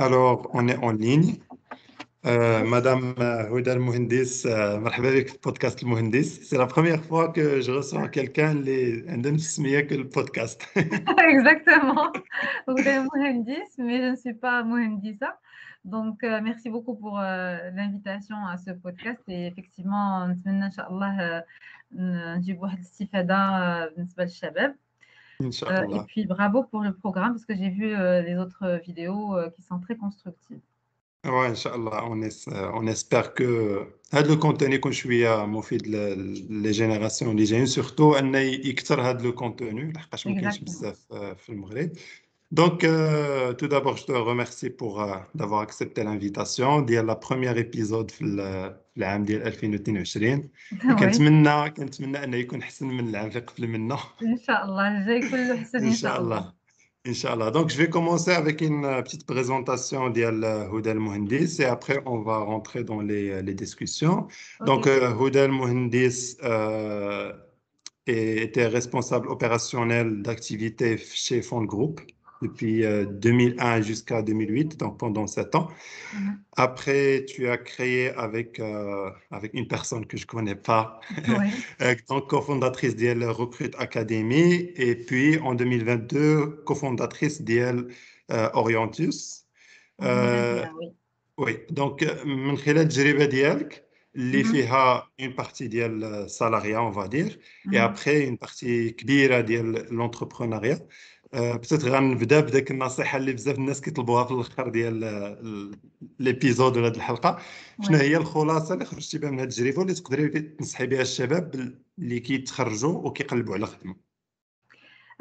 Alors, on est en ligne. Madame Houda Al-Mohendis, مرحبا بك في podcast المهندس. C'est la première fois que je reçois quelqu'un اللي عنده نفس السمية que le podcast. Exactement. Vous êtes Mohendis, mais je ne suis pas Mohendisa. Donc, merci beaucoup pour l'invitation à ce podcast. Et effectivement, نتمنى إن شاء الله نجيب واحد الاستفادة بالنسبة للشباب. إن شاء Et الله. puis, bravo pour le programme parce que j'ai vu les autres vidéos qui sont très constructives. Ouais, إن شاء الله. On espère que هذا le contenu يكون شوية مفيد les générations اللي جايين surtout أن يكثر هذا le contenu لحقاش ما كاينش Exactement. بزاف في المغرب. Donc, tout d'abord, je te remercie pour d'avoir accepté l'invitation ديال la première épisode في العام ديال 2022 Oui, كنتمنى أنه يكون أحسن من العام اللي قبل منه إن شاء الله الجاي كله حسن إن إن شاء شاء الله. الله. Inch'Allah. Donc, je vais commencer avec une petite présentation d'Al Houda Al-Mohendis et après, on va rentrer dans les discussions. Donc, Ok. Houda Al-Mohendis était responsable opérationnel d'activité chez Fond Group depuis 2001 jusqu'à 2008, donc pendant 7 ans. Mhm. Après, tu as créé avec une personne que je ne connais pas, Oui. donc cofondatrice d'El Recruit Academy, et puis en 2022, cofondatrice d'El Orientus. Euh, Orientia, oui. oui, donc من خلال التجربة ديالك اللي Mhm. فيها une partie ديال salariat, on va dire, et Mhm. après une partie كبيرة ديال l'entrepreneuriat. بتات غنبدا بداك النصيحه اللي بزاف الناس كيطلبوها في الاخر ديال ليبيزود ولا هذه الحلقه. شنو Oui. هي الخلاصه اللي خرجتي بها من هذه التجربه واللي تقدري تنصحي بها الشباب اللي كيتخرجوا وكيقلبوا على خدمه؟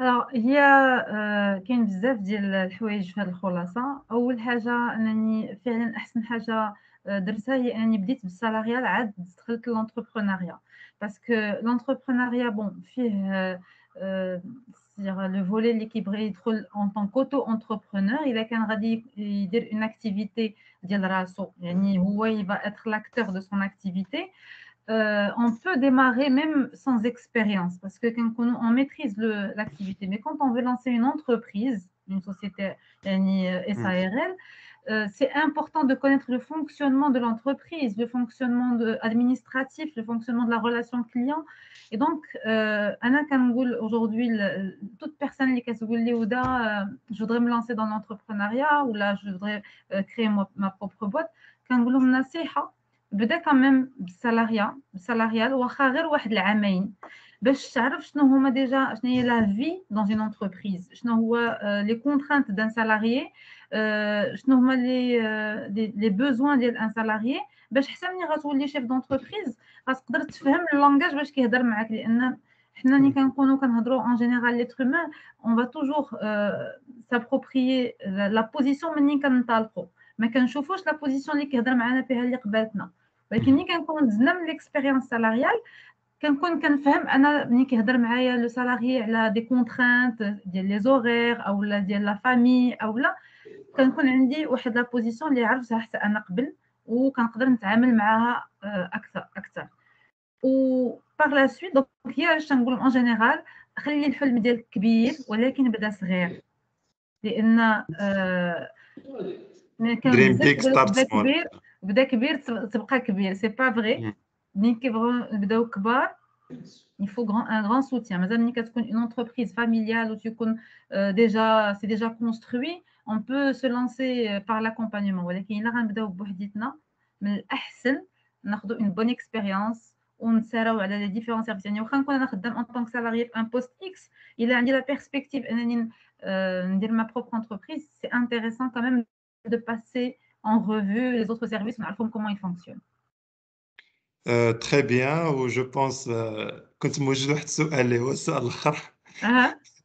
Alors هي كاين بزاف ديال الحوايج في هذه الخلاصة. أول حاجة أنني فعلًا أحسن حاجة درتها هي أنني بديت بالسالاريال عاد دخلت للentrepreneuriat. باسكو l'entrepreneuriat bon فيه c'est-à-dire le volet اللي كيبغي يدخل en tant qu'auto-entrepreneur إلا كان غادي يدير une activité ديال راسو، يعني هو il va être l'acteur de son activité. On peut démarrer même sans expérience parce que quand on maîtrise l'activité. Mais quand on veut lancer une entreprise, une société SARL, c'est important de connaître le fonctionnement de l'entreprise, le fonctionnement administratif, le fonctionnement de la relation client. Et donc, Anna Kangoul, aujourd'hui, toute personne qui je voudrais me lancer dans l'entrepreneuriat ou là, je voudrais créer ma propre boîte, Kangoul nasiha, بدا كمان بالسالاريال واخا غير واحد العامين باش تعرف شنو هما ديجا شنو هي لا في دون اون انتربريز، شنو هو لي كونترانت دان سالاريي، شنو هما لي بوزوان ديال ان سالاريي، باش حتى ملي غتولي شيف دونتربريز غتقدر تفهم اللونغاج باش كيهضر معاك. لان حنا ملي كنكونوا كنهضروا ان جينيرال ليتر هومان اون فا توجور سابروبريي لا بوزيسيون منين كنطالقوا، ما كنشوفوش لا بوزيسيون اللي كيهضر معنا فيها اللي قبالتنا. ولكن ملي كنكون دزنا من ليكسبيريونس سالاريال كنكون كنفهم انا ملي كيهضر معايا لو سالاري على دي كونترانت ديال لي زورير او لا ديال لا فامي او لا، كنكون عندي واحد لا بوزيسيون اللي عرفتها حتى انا قبل وكنقدر نتعامل معاها اكثر. و باغ لا سويت دونك هي اش نقول اون جينيرال، خلي الحلم ديالك كبير ولكن بدا صغير. لان كان Dream بزاف big, كيقول لك start بدا small. كبير، بدا كبير تبقى كبير، سي با فغي. ملي كيبغيو نبداو كبار il faut un grand soutien. مازال ملي كتكون une entreprise familiale où tu كون déjà c'est déjà construit, on peut se lancer par l'accompagnement. ولكن إلا غنبداو بوحديتنا من الأحسن ناخذوا une bonne expérience ونساراو على les différents services. يعني واخا نكون أنا خدام en tant que salarié في un poste X، إلا عندي la perspective أنني ندير ma propre entreprise, c'est intéressant quand même de passer en revue les autres services ونعرفهم comment ils fonctionnent. Très bien, je pense كنت موجد واحد السؤال اللي هو السؤال الاخر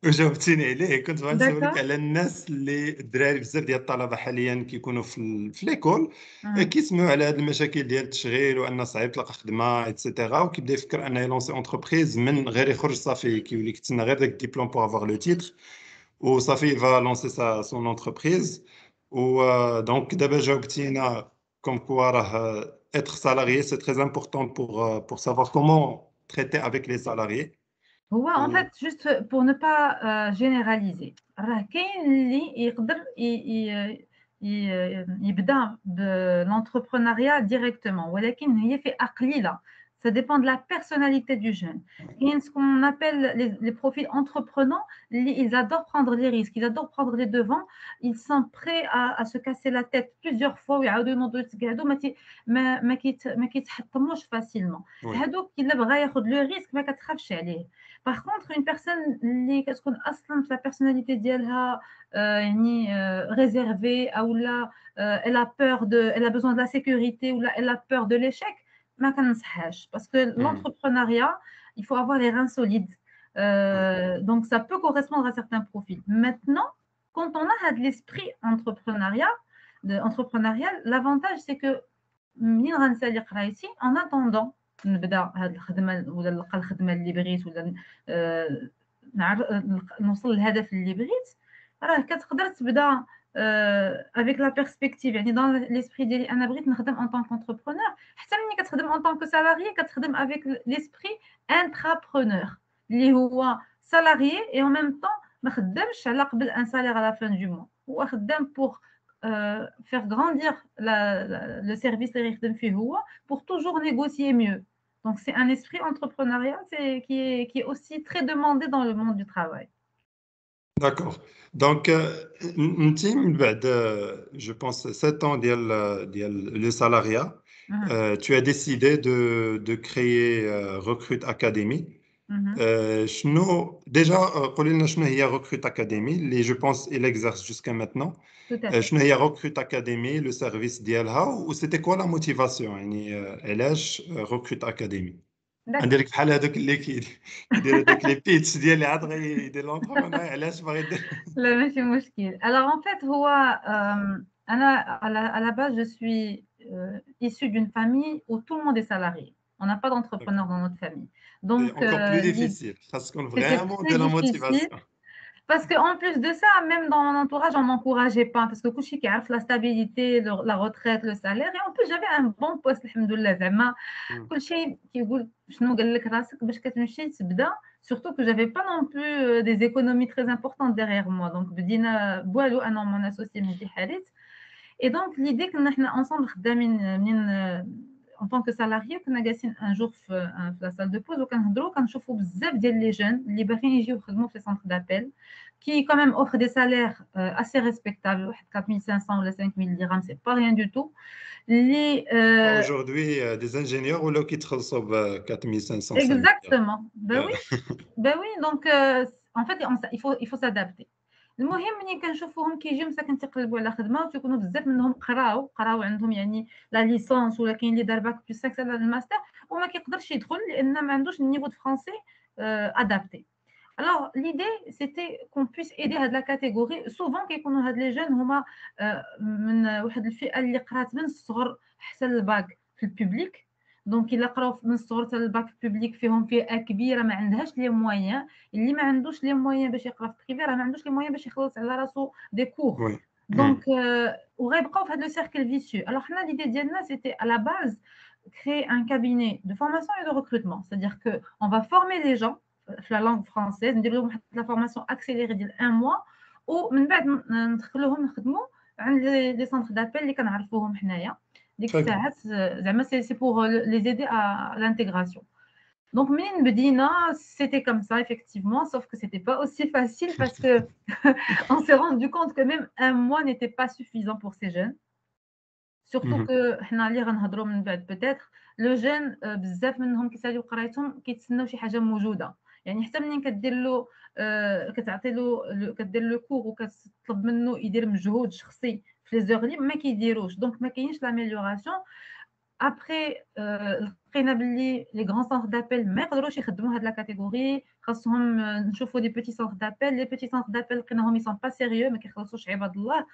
وجاوبتيني عليه. كنت غنسولك D'accord. على الناس اللي الدراري بزاف ديال الطلبه حاليا كيكونوا في ليكول، Mmh. كيسمعوا على هذه المشاكل ديال التشغيل وان صعيب تلقى خدمه ايتترا، وكيبدا يفكر انه يلونسي اونتربريز من غير يخرج صافي كيولي كيتسنى غير داك الدبلوم بور افوار لو تيتر وصافي فا لونسي سون اونتربريز. ودونك دابا جاوبتينا كوم كوا راه être salarié c'est très important pour savoir comment traiter avec les salariés. هو en fait juste pour ne pas généraliser، راه كاين اللي يقدر يبدا بالentrepreneuriat directement ولكن هي فئة قليلة. Ça dépend de la personnalité du jeune. Il y a ce qu'on appelle les profils entreprenants. Ils adorent prendre les risques, ils adorent prendre les devants. Ils sont prêts à se casser la tête plusieurs fois ويعاودوا ينوضوا يتقعدوا ما كيتحطموش facilement. Oui. هذوك إلا بغا ياخذ لو ريسك ما كتخافش عليه. Par contre, une personne اللي كتكون أصلا في la personnalité ديالها يعني réservée ou là elle a peur elle a besoin de la sécurité ou là elle a peur de l'échec. ما كننصحهاش parce que l'entrepreneuriat il faut avoir les reins solides donc ça peut correspondre à certains profils. Maintenant, quand on a de l'esprit entrepreneurial, l'avantage c'est que منين غنسالي قرايتي en attendant نبدا هاد الخدمه ولا نلقى الخدمه اللي بغيت ولا نوصل للهدف اللي بغيت راه كتقدر تبدا avec la perspective يعني dans l'esprit ديالي انا بغيت نخدم en tant qu'entrepreneur حتى ملي كتخدم en tant que salarié كتخدم avec l'esprit intrapreneur اللي هو salarié et en même temps ما خدامش على قبل un salaire à la fin du mois هو خدام pour faire grandir le service اللي يخدم فيه هو pour toujours négocier mieux. Donc c'est un esprit entrepreneurial qui est aussi très demandé dans le monde du travail. D'accord. Donc, je pense 7 ans le salariat, tu as décidé de créer Recrute Academy. Déjà, قولي لنا شنو هي Recrute Academy اللي je pense il exerce jusqu'à maintenant. شنو هي Recrute Academy, le service ديالها, ou c'était quoi la motivation يعني علاش Recrute Academy. نديرك بحال هذوك اللي كيديروا داك لي بيتش ديال اللي عاد غيدير لونتربرونور علاش باغي دير. لا ماشي مشكل. Alors en fait هو انا à la base je suis issue d'une famille où tout le monde est salarié. On n'a pas d'entrepreneur dans notre famille. Donc c'est encore plus difficile. Parce qu'on vraiment de la motivation. Parce qu'en plus de ça, même dans mon entourage, on m'encourageait pas. Parce que كلشي كيعرف la stabilité, la retraite, le salaire. Et en plus, j'avais un bon poste, alhamdoulilah. زعما كلشي كيقول شنو قال لك راسك باش كتمشي تبدا. Surtout que j'avais pas non plus des économies très importantes derrière moi. Donc بدينا بوالو انا ومون associé مهدي حارث. Et donc l'idée que nous ensemble خدامين منين en tant que salarié كنا جالسين un jour في la salle de pause وكنهضروا كنشوفوا بزاف ديال لي جون اللي باغيين يجيو يخدموا في centre d'appel qui quand même offre des salaires assez respectables 4500 ou 5000 dirhams c'est pas rien du tout. Aujourd'hui des ingénieurs ou là qui reçoivent 4500. Exactement. Ben oui donc en fait il faut s'adapter. المهم ملي كنشوفوهم كيجيو مساكن تيقلبوا على خدمه وتيكونوا بزاف منهم قراو عندهم يعني لا ليسونس ولا كاين اللي دار باك بلس 5 على الماستر وما كيقدرش يدخل لان ما عندوش النيفو دو فرونسي ادابتي. Alors l'idée c'était qu'on puisse aider هاد لا كاتيجوري سوفون كيكونوا هاد لي جون هما من واحد الفئه اللي قرات من الصغر حتى الباك في البوبليك. دونك الا قراو من الصغر حتى الباك بوبليك فيهم فئه كبيره ما عندهاش لي مويان اللي ما عندوش لي مويان باش يقرا في بريفي راه ما عندوش لي مويان باش يخلص على راسو دي كور دونك وغيبقاو في هذا لو سيركل فيسيو. الوغ حنا ليدي ديالنا سيتي à la base créer un cabinet de formation et de recrutement, c'est-à-dire que on va former les gens في la langue française ندير لهم واحد لا فورماسيون اكسيليري ديال 1 mois ومن بعد ندخلوهم نخدموا عند لي سونتر دابيل اللي كنعرفوهم حنايا ديك الساعات زعما سي بور les aider à l'intégration. Donc منين بدينا c'était comme ça effectivement sauf que c'était pas aussi facile parce que on s'est rendu compte que même 1 mois n'était pas suffisant pour ces jeunes. Surtout que حنا اللي غنهضروا من بعد peut-être le jeune بزاف منهم كيساليو قرايتهم كيتسناو شي حاجه موجوده. يعني حتى منين كدير له كتعطي له كدير له كور وكتطلب منه يدير مجهود شخصي في لي زور لي ما كيديروش دونك ما كاينش لاميليوراسيون. ابري لقينا باللي لي غران سونتر دابيل ما يقدروش يخدموا هاد لا كاتيجوري خاصهم نشوفوا دي بيتي سونتر دابيل. لي بيتي سونتر دابيل لقيناهم يسون با سيريو ما كيخلصوش عباد الله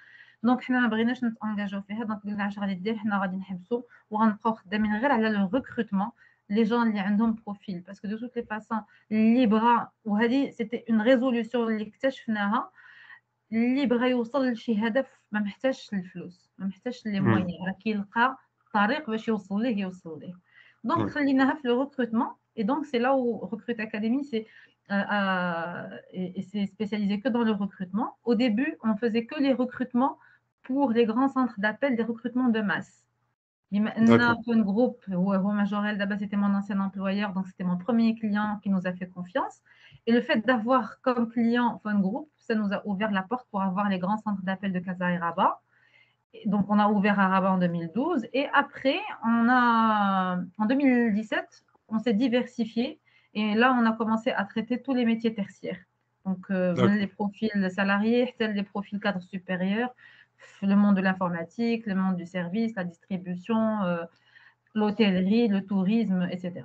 دونك حنا ما بغيناش نتانجاجو فيها دونك قلنا اش غادي دير حنا غادي نحبسوا وغنبقاو خدامين غير على لو ريكروتمون لي جون اللي عندهم بروفيل باسكو دو توت لي فاسون اللي بغا وهذه سيتي اون ريزوليوشن اللي اكتشفناها اللي بغا يوصل لشي هدف ما محتاجش الفلوس ما محتاجش لي موين راه كيلقى طريق باش يوصل ليه دونك خليناها في لو ريكروتمون et donc c'est là où Recrute Academy s'est spécialisé que dans le recrutement. Au début on faisait que les recrutements pour les grands centres d'appel des recrutements de masse. بما أن D'accord. Fun Group هو Majorel d'abord c'était mon ancien employeur, donc c'était mon premier client qui nous a fait confiance. Et le fait d'avoir comme client Fun Group, ça nous a ouvert la porte pour avoir les grands centres d'appel de Casa et Rabat. Et donc on a ouvert à Rabat en 2012 et après en 2017 on s'est diversifié et là on a commencé à traiter tous les métiers tertiaires. Donc D'accord. les profils salariés, les profils cadres supérieurs, le monde de l'informatique, le monde du service, la distribution, l'hôtellerie, le tourisme, etc.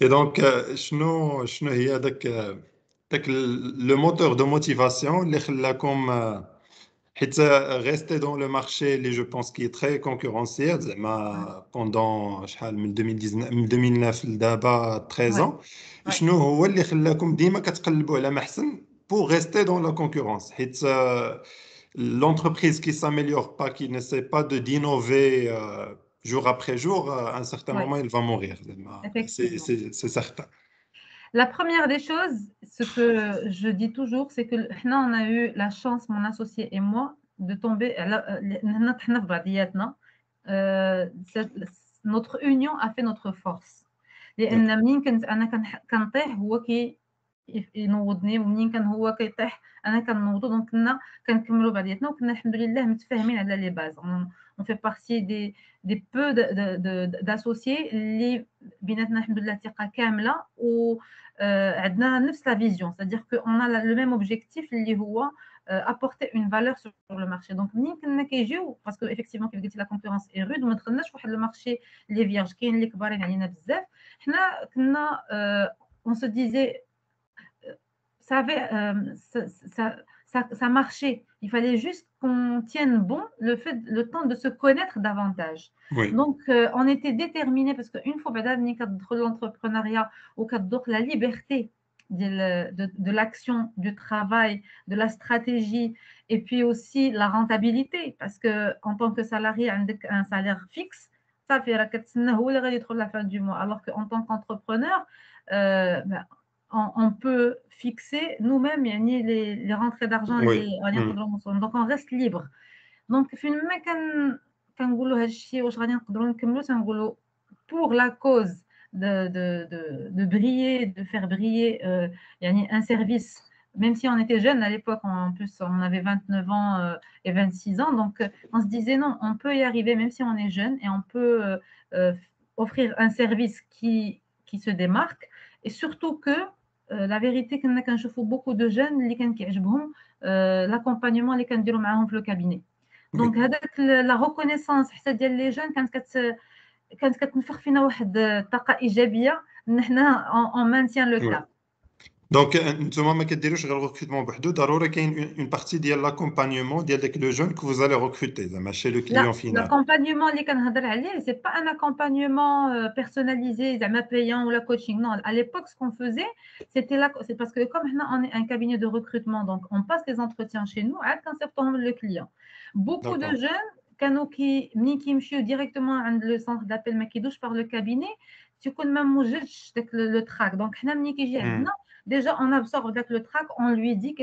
Et donc, شنو هي داك le moteur de motivation اللي خلاكم حيت rester dans le marché اللي je pense qui est très concurrentiel Ouais, زعما pendant شحال من 2019 من 2009 لدابا 13 ouais, ans. ouais. شنو هو اللي خلاكم ديما كتقلبوا على ما احسن pour rester dans la concurrence حيت l'entreprise qui s'améliore pas, qui n'essaie pas de d'innover jour après jour, à un certain Ouais, moment, il va mourir. effectivement. C'est certain. La première des choses, ce que je dis toujours, c'est que on a eu la chance, mon associé et moi, de tomber. Notre union a fait notre force. D'accord. لأن منين كنت أنا كنطيح هو ينوضني ومنين كان هو كيطيح أنا كنوضو دونك كنا كنكملوا بعضياتنا وكنا الحمد لله متفاهمين على لي باز on fait partie des peu d'associés اللي بيناتنا الحمد لله ثقة كاملة و عندنا نفس la vision, c'est-à-dire qu'on a le même objectif اللي هو apporter une valeur sur le marché. Donc منين كنا كيجيو parce que effectivement كيف قلتي la concurrence est rude وما دخلناش واحد المارشي اللي فيرج كاين اللي كبارين علينا بزاف حنا كنا on se disait ça avait ça marchait. Il fallait juste qu'on tienne bon le temps de se connaître davantage. Oui. Donc on était déterminés parce qu'une fois بعدا ملي كتدخل l'entrepreneuriat وكتذوق la liberté de l'action, du travail, de la stratégie et puis aussi la rentabilité parce que en tant que salarié عندك un salaire fixe صافي راه كتسنى هو اللي غادي يدخل la fin du mois alors qu'en tant qu'entrepreneur on peut fixer nous-mêmes les rentrées d'argent Oui. اللي غادي نقدروا نوصلوا donc on reste libre donc فين ما كنقولوا هذا الشيء واش غادي نقدروا نكملوا تنقولوا pour la cause de briller de faire briller un service même si on était jeunes à l'époque en plus on avait 29 ans et 26 ans donc on se disait non on peut y arriver même si on est jeune et on peut offrir un service qui se démarque et surtout que la vérité كنا كنشوفوا beaucoup de jeunes اللي كان كيعجبهم l'accompagnement اللي كنديروا معاهم في le cabinet Oui. donc هذاك la reconnaissance حتى ديال لي جون كانت كتنفخ فينا واحد الطاقه ايجابيه ان حنا on maintient le Oui. cap. Donc, نتوما ما كديروش غير الريكروتمون بوحدو ضروري كاين une partie ديال l'accompagnement ديال داك لو جون que vous allez recruter زعما chez le client final. L'accompagnement اللي كنهضر عليه c'est pas un accompagnement personnalisé زعما payant ou la coaching non à l'époque ce qu'on faisait c'était là c'est parce que comme حنا on est un cabinet de recrutement donc on passe les entretiens chez nous عاد كنصيفطوهم le client beaucoup de jeunes كانوا ملي كيمشيو directement عند le centre d'appel ما كيدوش par le cabinet تيكون ما موجدش داك le track donc حنا ملي كيجي عندنا déjà on absorbe le track on lui dit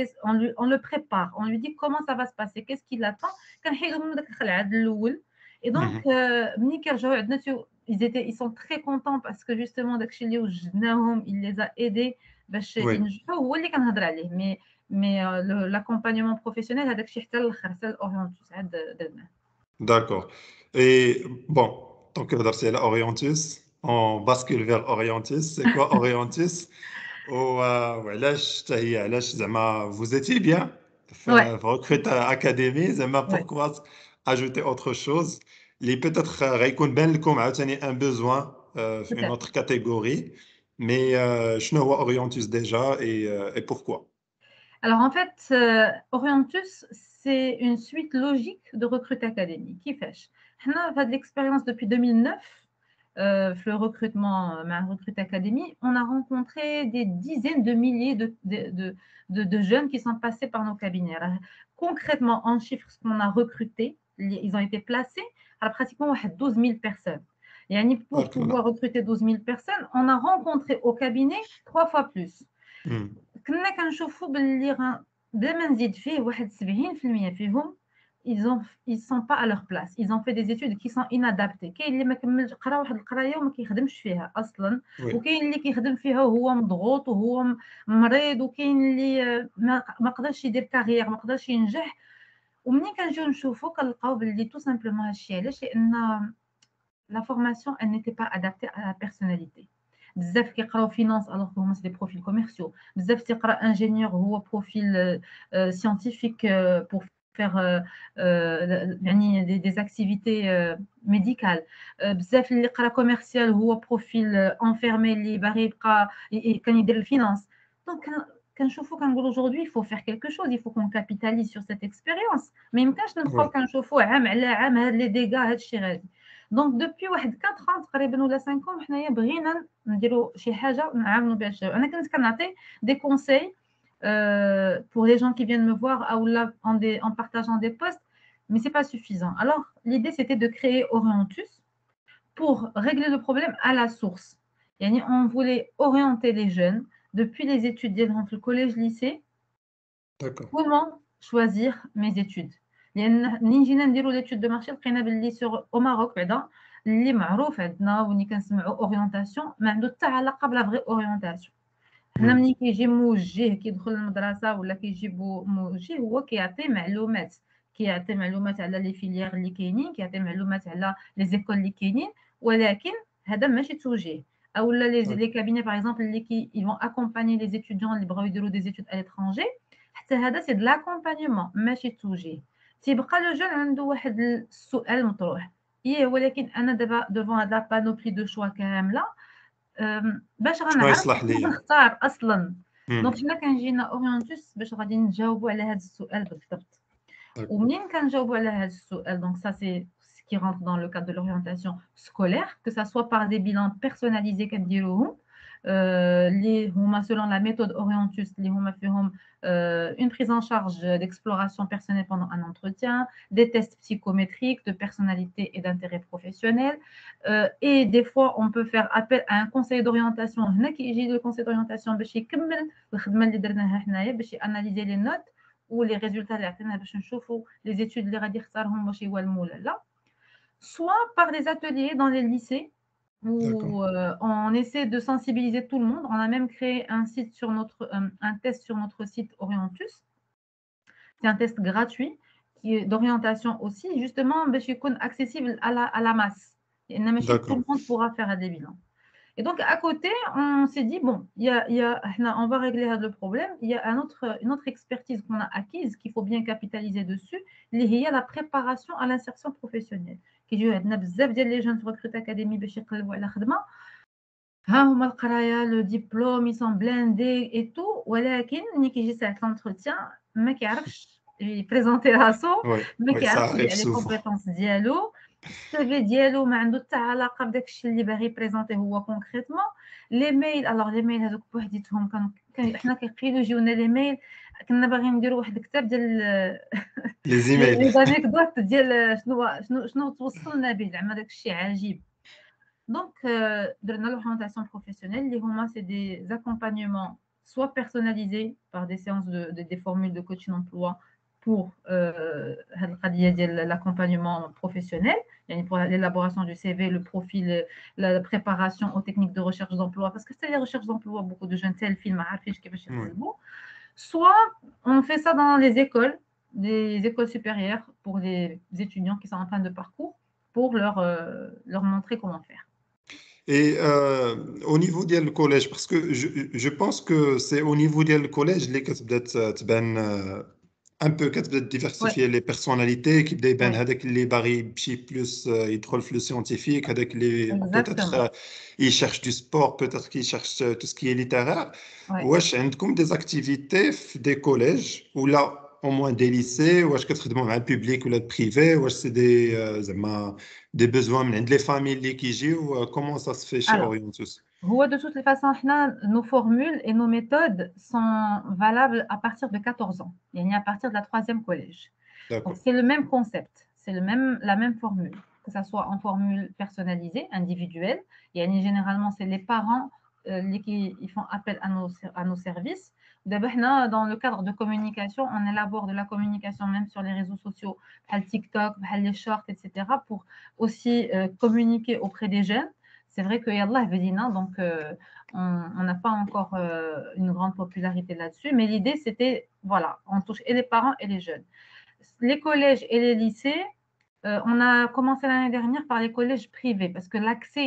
on le prépare on lui dit comment ça va se passer qu'est-ce qu'il attend كنحيدو منه داك الخلعه الاول et donc ملي كيرجعوا عندنا ils sont très contents parce que justement داكشي اللي وجدناهم il les a aidés باش ينجحوا هو اللي كنهضر عليه mais l'accompagnement professionnel هذاك الشيء حتى الاخر حتى الاورينتوس عاد درناه. D'accord. Et bon, donc c'est la Orientus, on bascule vers Orientus. C'est quoi Orientus? وعلاش حتى هي علاش زعما vous étiez bien في recrute académie زعما pourquoi ajouter autre chose اللي peut-être غيكون بان لكم عاوتاني un besoin في une autre catégorie mais شنو هو Orientus déjà et pourquoi? Alors en fait Orientus c'est une suite logique de Recrute Academy كيفاش حنا في هذه l'expérience depuis 2009 le recrutement Recrute Academy, on a rencontré des dizaines de milliers de jeunes qui sont passés par nos cabinets. Alors, concrètement, en chiffres, ce qu'on a recruté, ils ont été placés à pratiquement 12 000 personnes. Et pour pouvoir recruter 12 000 personnes, on a rencontré au cabinet 3 fois plus. كنا كنشوفوا باللي بلا ما نزيد فيه واحد 70% فيهم ils sont pas à leur place. Ils ont fait des études qui sont inadaptées. كاين اللي ما كملش قرا واحد القرايه وما كيخدمش فيها اصلا، Oui. وكاين اللي كيخدم فيها وهو مضغوط وهو مريض، وكاين اللي ما قدرش يدير كارير، ما قدرش ينجح. ومنين كنجيو نشوفوا كنلقاو باللي tout simplement هادشي علاش، لان la formation elle n'était pas adaptée à la personnalité. بزاف كيقراو فينانس الوغ هما سي دي بروفيل كوميرسيو، بزاف تيقرا انجينيور هو بروفيل سيانتيفيك بور faire يعني des activités médicales. بزاف اللي قرا كوميرسيال هو بروفيل انفيرمي اللي باغي يبقى كان يدير الفينانس. دونك كنشوفوا كنقولوا aujourd'hui il faut faire quelque chose, il faut qu'on capitalise sur cette expérience. ما يمكنش نبقاو كنشوفوا عام على عام هاد لي ديغا هادشي غادي. دونك دوبي واحد 4 ans تقريبا ولا 5 ans حنايا بغينا نديروا شي حاجه نعاونوا بها الشباب. انا كنت كنعطي دي كونساي pour les gens qui viennent me voir ou là en partageant des posts, mais c'est pas suffisant. Alors l'idée c'était de créer Orientus pour régler le problème à la source. Yani on voulait orienter les jeunes depuis les études entre le collège lycée. D'accord. Comment choisir mes études. لان منين جينا نديروا ليتود دو مارشي لقينا باللي سور او ماروك بعدا اللي معروف عندنا وني كنسمعوا اورينتاسيون ما عنده حتى علاقه بلا فغي اورينتاسيون. حنا ملي كيجي موجه كيدخل المدرسه ولا كيجيبوا موجه هو كيعطي معلومات على لي فيليير اللي كاينين، كيعطي معلومات على لي زيكول اللي كاينين، ولكن هذا ماشي توجيه. او لا لي كابيني باغ اكزومبل اللي يفون اكومباني لي ستوديون اللي بغاو يديروا دي زيتود ا لترونجي، حتى هذا سي د لاكومبانيومون ماشي توجيه. تيبقى لو جون عنده واحد السؤال مطروح، ولكن انا دابا دوفون هاد لا بانوبلي دو شوا كامله، باش غنعرف نختار اصلا. دونك حنا كنجينا اورينتوس باش غادي نجاوبوا على هذا السؤال بالضبط. ومنين كنجاوبوا على هذا السؤال، دونك ça c'est ce qui rentre dans le cadre de l'orientation scolaire, que ça soit par des bilans personnalisés كنديروهم اللي هما selon la méthode Orientus اللي هما فيهم une prise en charge d'exploration personnelle pendant un entretien, des tests psychométriques de personnalité et d'intérêt professionnel, et des fois on peut faire appel à un conseil d'orientation. هنا كيجي le conseil d'orientation باش يكمل الخدمه اللي درناها حنايا باش ياناليزي لي نوت ولي ريزولتا اللي عطينا باش نشوفوا لي زيتود اللي غادي يختارهم واش يوالموا ولا لا. soit par des ateliers dans les lycées où on essaie de sensibiliser tout le monde. On a même créé un test sur notre site Orientus. C'est un test gratuit qui est d'orientation aussi, justement accessible à la masse. Et tout le monde pourra faire des bilans. Et donc, à côté, on s'est dit, bon, on va régler le problème. Il y a une autre expertise qu'on a acquise, qu'il faut bien capitaliser dessus, il y a la préparation à l'insertion professionnelle. كيجيو عندنا بزاف ديال لي جون ريكروت اكاديمي باش يقلبوا على خدمه، ها هما القرايه لو ديبلوم يسون بلاندي اي تو، ولكن ملي كيجي ساعه لونتروتيان ما كيعرفش يبريزونتي راسو، ما كيعرفش يدير لي كومبيتونس ديالو، السيفي ديالو ما عنده حتى علاقه بداك الشيء اللي باغي بريزونتي هو كونكريتمون. لي ميل الوغ لي ميل هذوك بوحديتهم حنا كيقيلوا يجيونا لي ميل، كنا باغيين نديروا واحد الكتاب ديال لي زيميل لي انيكدوت ديال شنو توصلنا به زعما داك الشيء عجيب. دونك درنا l'orientation professionnelle اللي هما سي دي accompagnements soit personnalisés par des séances des formules de coaching emploi pour هاد القضيه ديال l'accompagnement professionnel، يعني pour l'élaboration du CV, le profil, la préparation aux techniques de recherche d'emploi, parce que c'est les recherches d'emploi, beaucoup de jeunes tel film ما عارفينش كيفاش يقلبوا. Soit on fait ça dans les écoles, des écoles supérieures pour les étudiants qui sont en fin de parcours, pour leur montrer comment faire. Et au niveau du collège, parce que je pense que c'est au niveau du collège اللي كتبدا تبان un peu كتبدا diversifier les personnalités كيبدا يبان هذاك اللي باغي يمشي بلوس يدخل في لو سيانتيفيك، هذاك اللي peut-être il cherche du sport, peut-être qu'il cherche tout ce qui est littéraire. واش عندكم des activités في des collèges ou là au moins des lycées، واش كتخدموا مع البوبليك ولا البريفي، واش سي دي زعما des besoins من عند les familles اللي كيجيو، comment ça se fait chez Orientus؟ هو de toutes les façons nos formules et nos méthodes sont valables à partir de 14 ans, يعني à partir de la 3e collège. Donc c'est le même concept, c'est la même formule, que ça soit en formule personnalisée, individuelle, يعني généralement c'est les parents qui font appel à nos services, D'abord, nous, dans le cadre de communication, on élabore de la communication même sur les réseaux sociaux, le TikTok, les shorts, etc., pour aussi communiquer auprès des jeunes. C'est vrai que Yallah Vedina, donc on n'a pas encore une grande popularité là-dessus, mais l'idée c'était, voilà, on touche et les parents et les jeunes. Les collèges et les lycées, on a commencé l'année dernière par les collèges privés, parce que l'accès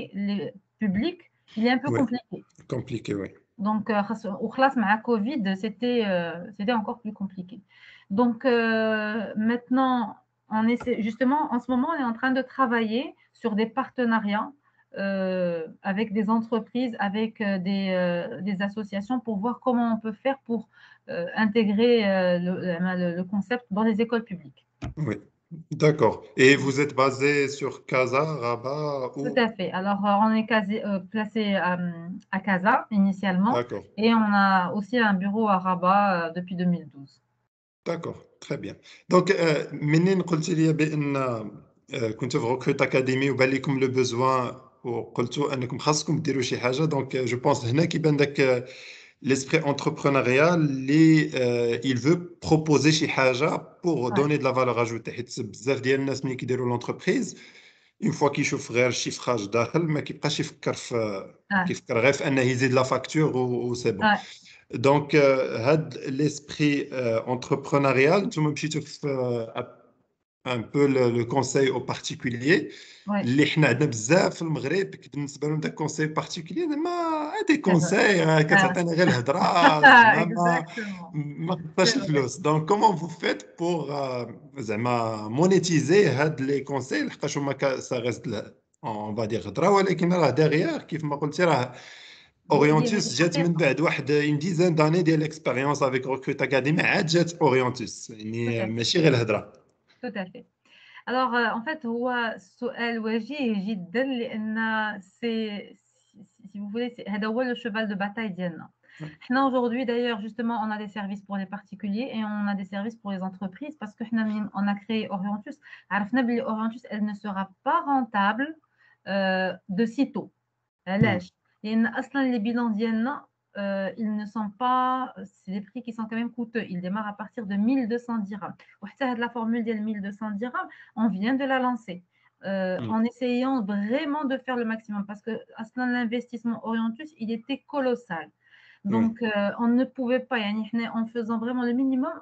public, il est un peu Oui, compliqué. compliqué, oui. Donc, au classe avec Covid, c'était encore plus compliqué. Donc, maintenant, on essaie, justement, en ce moment, on est en train de travailler sur des partenariats avec des entreprises, avec des associations pour voir comment on peut faire pour intégrer le concept dans les écoles publiques. Oui, d'accord. Et vous êtes basé sur Casa, Rabat ou... Tout à fait. Alors, on est placé à Casa initialement D'accord, et on a aussi un bureau à Rabat depuis 2012. d'accord, très bien. Donc, منين قلت لي بأن كنتوا في recrute académie وبان لكم لو besoin وقلتوا أنكم خاصكم ديروا شي حاجة، دونك جو بونس هنا كيبان داك l'esprit entrepreneurial il veut proposer شي حاجة pour Ouais. donner de la valeur ajoutée. حيت بزاف ديال الناس ملي كيديروا l'entreprise اون فوا كيشوف غير الشيفراج داخل ما كيبقاش يفكر Ah, كيفكر غير في انه يزيد لا فاكتور وسي بون. ouais, دونك هاد ليسبري انتربرونيال نتوما مشيتوا في ان بو لو كونساي او بارتيكولير ouais, اللي حنا عندنا بزاف في المغرب بالنسبه لهم داك كونساي بارتيكولير زعما هادي c'est vrai. كونساي Ah, كتعطينا غير الهضره زعما exactement. ما C'est خصهاش vrai. الفلوس. دونك كومون فو فيت بور زعما مونيتيزي هاد لي كونساي لحقاش هما سا ريست اون فادير هضره، ولكن راه ديغيير كيف ما قلتي راه Il y a اورينتوس des جات من compétences. بعد واحد اون ديزان داني ديال اكسبيريونس افيك ريكروت اكاديمي عاد جات اورينتوس، Tout يعني à fait. ماشي غير الهضره. Tout à fait. Alors, en fait, هو سؤال وجيه جدا لأن si vous voulez, هذا هو le cheval de bataille ديالنا. احنا aujourd'hui d'ailleurs justement on a des services pour les particuliers et on a des services pour les entreprises parce que on a créé Orientus. عرفنا بلي Orientus elle ne sera pas rentable de sitôt. علاش؟ لأن أصلا les bilans ديالنا ils ne sont pas, c'est des prix qui sont quand même coûteux. Ils démarrent à partir de 1200 dirhams. وحتى هاد la formule ديال 1200 dirhams, on vient de la lancer en essayant vraiment de faire le maximum parce que أصلا l'investissement Orientus, il était colossal. Donc, on ne pouvait pas, en faisant vraiment le minimum,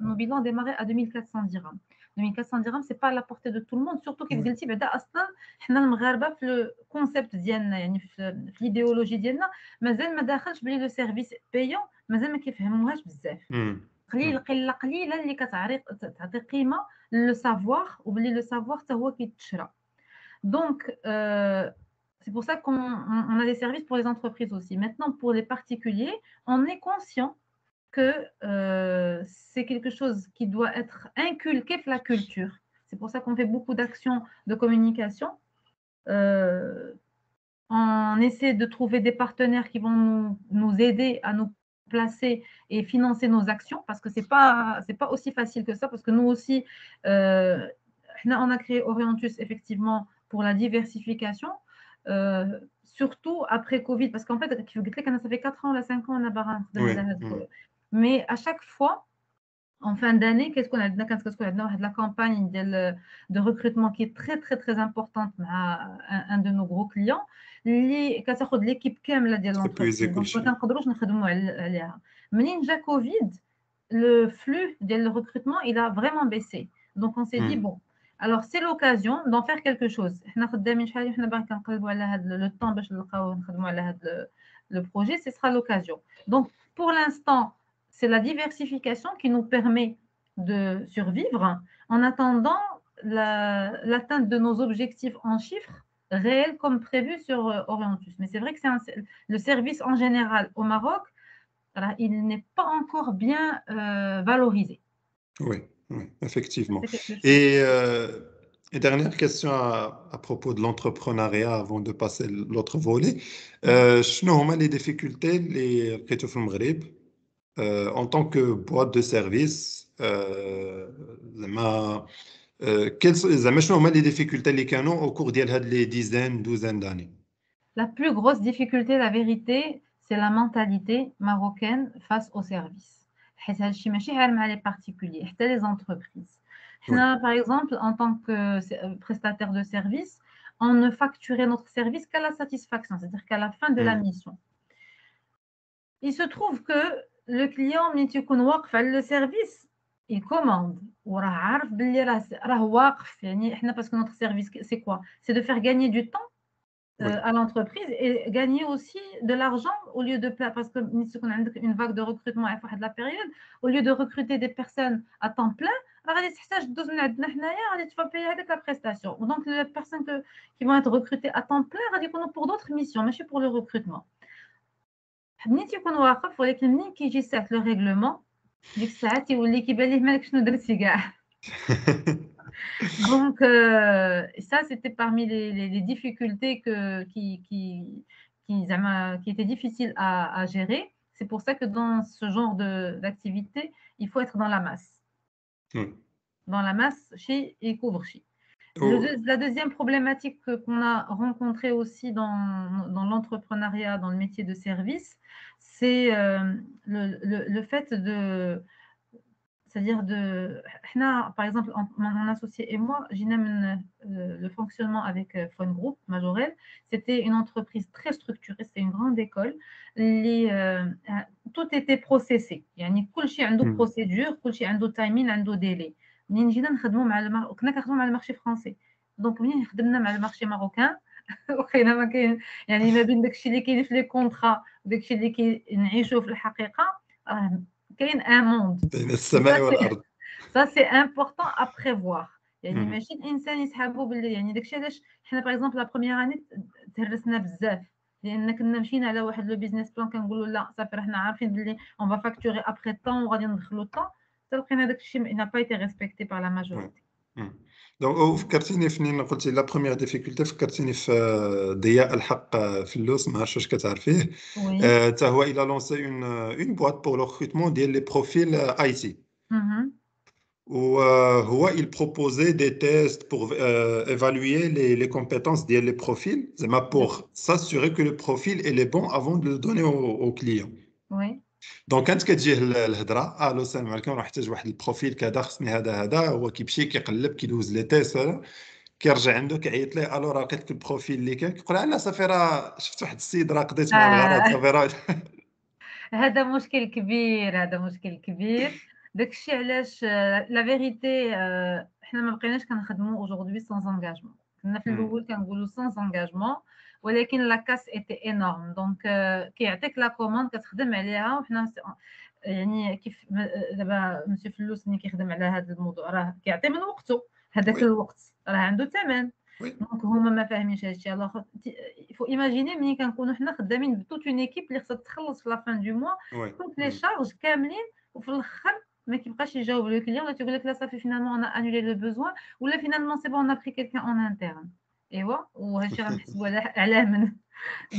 nos bilans démarraient à 2400 dirhams. 2400 dirhams, ce n'est pas à la portée de tout le monde, surtout que قلتي بعدا اصلا حنا المغاربه في الكونسيبت ديالنا يعني في الايديولوجي ديالنا مازال ما داخلش بلي لو سيرفيس بايون مازال ما كيفهموهاش بزاف. قليله اللي تعطي قيمه لو سافوار وبلي لو سافوار حتى هو كيتشرى. Donc, c'est pour ça qu'on a des services pour les entreprises aussi. Maintenant, pour les particuliers, on est conscient que c'est quelque chose qui doit être inculqué dans la culture. C'est pour ça qu'on fait beaucoup d'actions de communication. On essaie de trouver des partenaires qui vont nous aider à nous placer et financer nos actions parce que c'est pas aussi facile que ça parce que nous aussi, on a créé Orientus effectivement pour la diversification, surtout après Covid, parce qu'en fait, ça fait 4 ans, là, 5 ans, on a barré. Mais à chaque fois, en fin d'année, qu'est-ce qu'on a de la campagne de recrutement qui est très, très, très importante à un de nos gros clients, qui a l'équipe كاملة ديال l'entreprise. Donc, ما كنقدروش نخدموا عليها. منين جا Covid, le flux ديال le recrutement, il a vraiment baissé. Donc, on s'est dit, bon, alors c'est l'occasion d'en faire quelque chose. حنا خدامين شحال حنا باغي كنقلبوا على هذا le temps باش نلقاو نخدموا على هذا le projet, ce sera l'occasion. Donc, pour l'instant, c'est la diversification qui nous permet de survivre en attendant l'atteinte de nos objectifs en chiffres réels comme prévu sur Orientus. Mais c'est vrai que le service en général au Maroc, alors, il n'est pas encore bien valorisé. Oui, oui, effectivement. Et dernière question à propos de l'entrepreneuriat avant de passer l'autre volet. شنو هما les difficultés اللي لقيتو في المغرب en tant que boîte de service زعما زعما شنو هما les difficultés اللي كانوا au cours ديال هاد les dizaines douzaines d'années. La plus grosse difficulté, la vérité, c'est la mentalité marocaine face au service. حيت هادشي ماشي غير مع les particuliers, حتى les entreprises. Oui. Par exemple, en tant que prestataire de service, on ne facturait notre service qu'à la satisfaction, c'est-à-dire qu'à la fin de la mission. Il se trouve que le client, ملي تيكون واقف على le service, il commande وراه عارف باللي راه واقف. يعني احنا parce que notre service c'est quoi? C'est de faire gagner du temps à l'entreprise et gagner aussi de l'argent au lieu de parce que ملي تكون عندك une vague de recrutement في واحد la période, au lieu de recruter des personnes à temps plein, راه غادي تحتاج تدوز من عندنا حنايا غادي تفابي هذيك la prestation. Donc les personnes qui vont être recrutées à temps plein غادي يكونوا pour d'autres missions ماشي pour le recrutement. ملي تيكون واقف ولكن ملي كيجي ساعة لو ريغلومون ديك الساعة تيولي كيبان ليه مالك شنو درتي كاع. Donc ça c'était parmi les difficultés qui étaient difficiles à gérer. C'est pour ça que dans ce genre d'activité, il faut être dans la masse. Dans la masse, chez et couvre-chez. La deuxième problématique qu'on a rencontrée aussi dans l'entrepreneuriat, dans le métier de service, c'est le fait de... C'est-à-dire par exemple, mon associé et moi, le fonctionnement avec Phone Group, Majorel, c'était une entreprise très structurée, c'était une grande école. Tout était processé. يعني كل شيء عنده procédure, كل شيء عنده timing, عنده délai. منين جينا نخدموا كنا كنخدموا مع المارشي فرنسي. دونك منين خدمنا مع المارشي ماروكان وخينا ما كاين يعني ما بين داكشي اللي كاين في لي كونطرا وداكشي اللي كنعيشوه في الحقيقه كاين ان موند بين السماء والارض. Ça c'est important à prévoir. يعني ماشي الانسان يسحبوا باللي يعني داكشي علاش حنا باغ اكزومبل لا بروميير اني تهرسنا بزاف لان كنا مشينا على واحد لو بيزنس بلان كنقولوا لا صافي حنا عارفين باللي اون فا فاكتوري ابري طون وغادي ندخلوا طون حتى لقينا داكشي n'a pas été respecté par la majorité. دونك فكرتيني فين قلتي لا بروميير ديفيكولتي فكرتيني في ضياء الحق فلوس ما عرفتش واش كتعرفيه حتى هو الى لونسي اون بواط بور لو ريكروتمون ديال لي بروفيل اي تي وهو il proposait des tests pour évaluer les compétences des profils زعما pour s'assurer que le profil est bon avant de le donner au client. Oui. دونك كانت كتجيه الهضره الو السلام عليكم راه احتاج واحد البروفيل كذا خصني هذا هو كيمشي كيقلب كيدوز لي تيست كيرجع عنده كيعيط ليه الو راه لقيت البروفيل اللي كان كيقول لا صافي راه شفت واحد السيد راه قضيت معاه الغرض صافي راه هذا مشكل كبير داكشي علاش لا فيريتي حنا ما بقيناش كنخدموا اوجوردي سان انغاجمون. كنا في الاول كنقولوا سان انغاجمون ولكن لا كاس ايتي انورم. دونك كيعطيك لا كوموند كتخدم عليها وحنا يعني كيف دابا مسيو فلوس ملي كيخدم على هذا الموضوع راه كيعطي من وقته. هذاك الوقت راه عنده ثمن. دونك هما ما فاهمينش هادشي. الوغ يفو ايماجيني ملي كنكونوا حنا خدامين بتوت اون ايكيب اللي خصها تخلص في لا فان دو موا كونت لي شارج كاملين وفي الاخر ما كيبقاش يجاوب لو كليون ولا تيقول لك لا صافي فينالمون انا انولي لو بوزوان ولا فينالمون سي بون انا بري كيلكان اون انترن. ايوا وهادشي غنحسبوا على من لا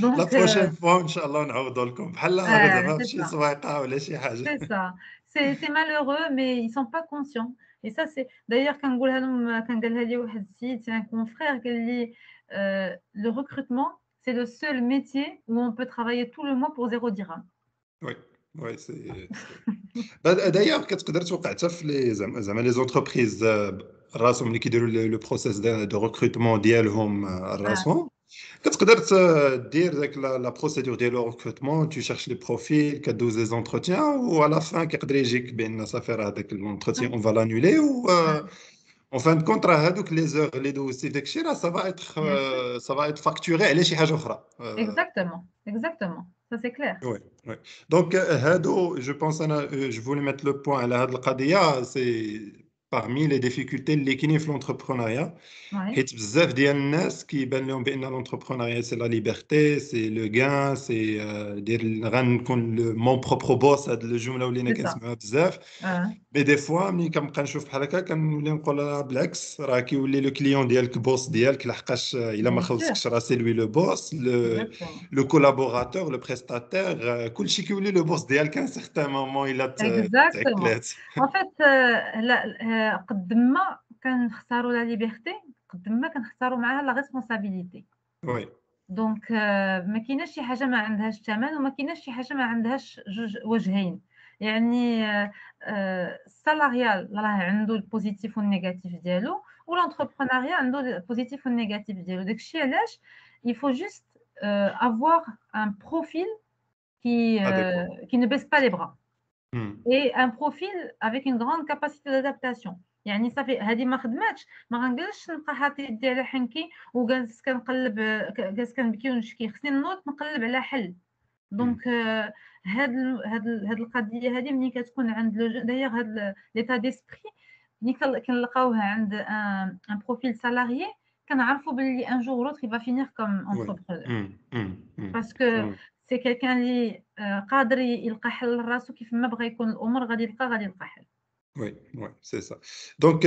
دونك بروشين فوا ان شاء الله نعوضوا لكم بحال زعما c'est فشي ça. سوايقه ولا شي حاجه. C'est ça. C'est malheureux, mais ils sont pas conscients. Et ça, c'est d'ailleurs quand c'est un confrère qui dit le recrutement, c'est le seul métier où on peut travailler tout le mois pour 0 dirham. Oui, oui, c'est d'ailleurs كتقدر توقع حتى في لي زعما لي زونتربريز راسهم اللي كيديروا لو بروسيس دو ريكروتمون ديالهم راسهم كتقدر دير داك لا بروسيدور ديال لو ريكروتمون تو شيرش لي بروفيل كدوز لي زونتروتيان و على فان كيقدر يجيك بان صافي راه داك لونتروتيان اون فا لانولي و اون فان كونت راه هادوك لي زور اللي دوزتي في داكشي راه سا فا اتر فاكتوري على شي حاجه اخرى. Exactement. Ça, c'est clair. Oui, oui. Donc, هادو, je pense, je voulais mettre le point على هاد القضية, c'est parmi les difficultés اللي كاينين في l'entrepreneuriat. حيت بزاف ديال الناس كيبان لهم بان l'entrepreneuriat c'est la liberté, c'est le gain, c'est ديال غنكون مون بروبر بوس. هاد الجملة ولينا كنسمعوها بزاف. مي دي فوا ملي كنبقى نشوف بحال هكا كنولي نقول بالعكس راه كيولي لو كليون ديالك بوس ديالك لحقاش الا ما خلصكش راه سي لوي لو بوس لو كولابوراتور لو بريستاتير كلشي كيولي لو بوس ديالك ان سيغتان مومون الا تعقلات. En fait قد ما كنختاروا لا ليبرتي قد ما كنختاروا معاها لا ريسبونسابيلتي. وي دونك ما كايناش شي حاجة ما عندهاش ثمن وما كايناش شي حاجة ما عندهاش جوج وجهين، يعني السالاريال راه عنده البوزيتيف والنيجاتيف ديالو، والانتربرونيا عنده البوزيتيف والنيجاتيف ديالو، داك الشيء علاش il faut juste avoir un profil adéquat. qui ne baisse pas les bras. Hmm. Et un profil avec une grande capacité d'adaptation. يعني صافي هذه ما خدماتش ما غنجلسش نبقى حاطط يدي على حنكي وجالس كنقلب جالس كنبكي ونشكي، خصني نوض نقلب على حل. Hmm. دونك هاد القضيه هذه ملي كتكون عند دايوغ هاد ليتا ديسبري ملي كنلقاوها عند ان بروفيل سالاريي كنعرفوا باللي ان جور اوتر va finir comme Oui. entrepreneur Hmm. Hmm. Hmm. باسكو Hmm. سي كيلكان اللي قادر يلقى حل لراسو كيف ما بغى يكون الامور غادي يلقى حل. Oui, oui, c'est ça. Donc,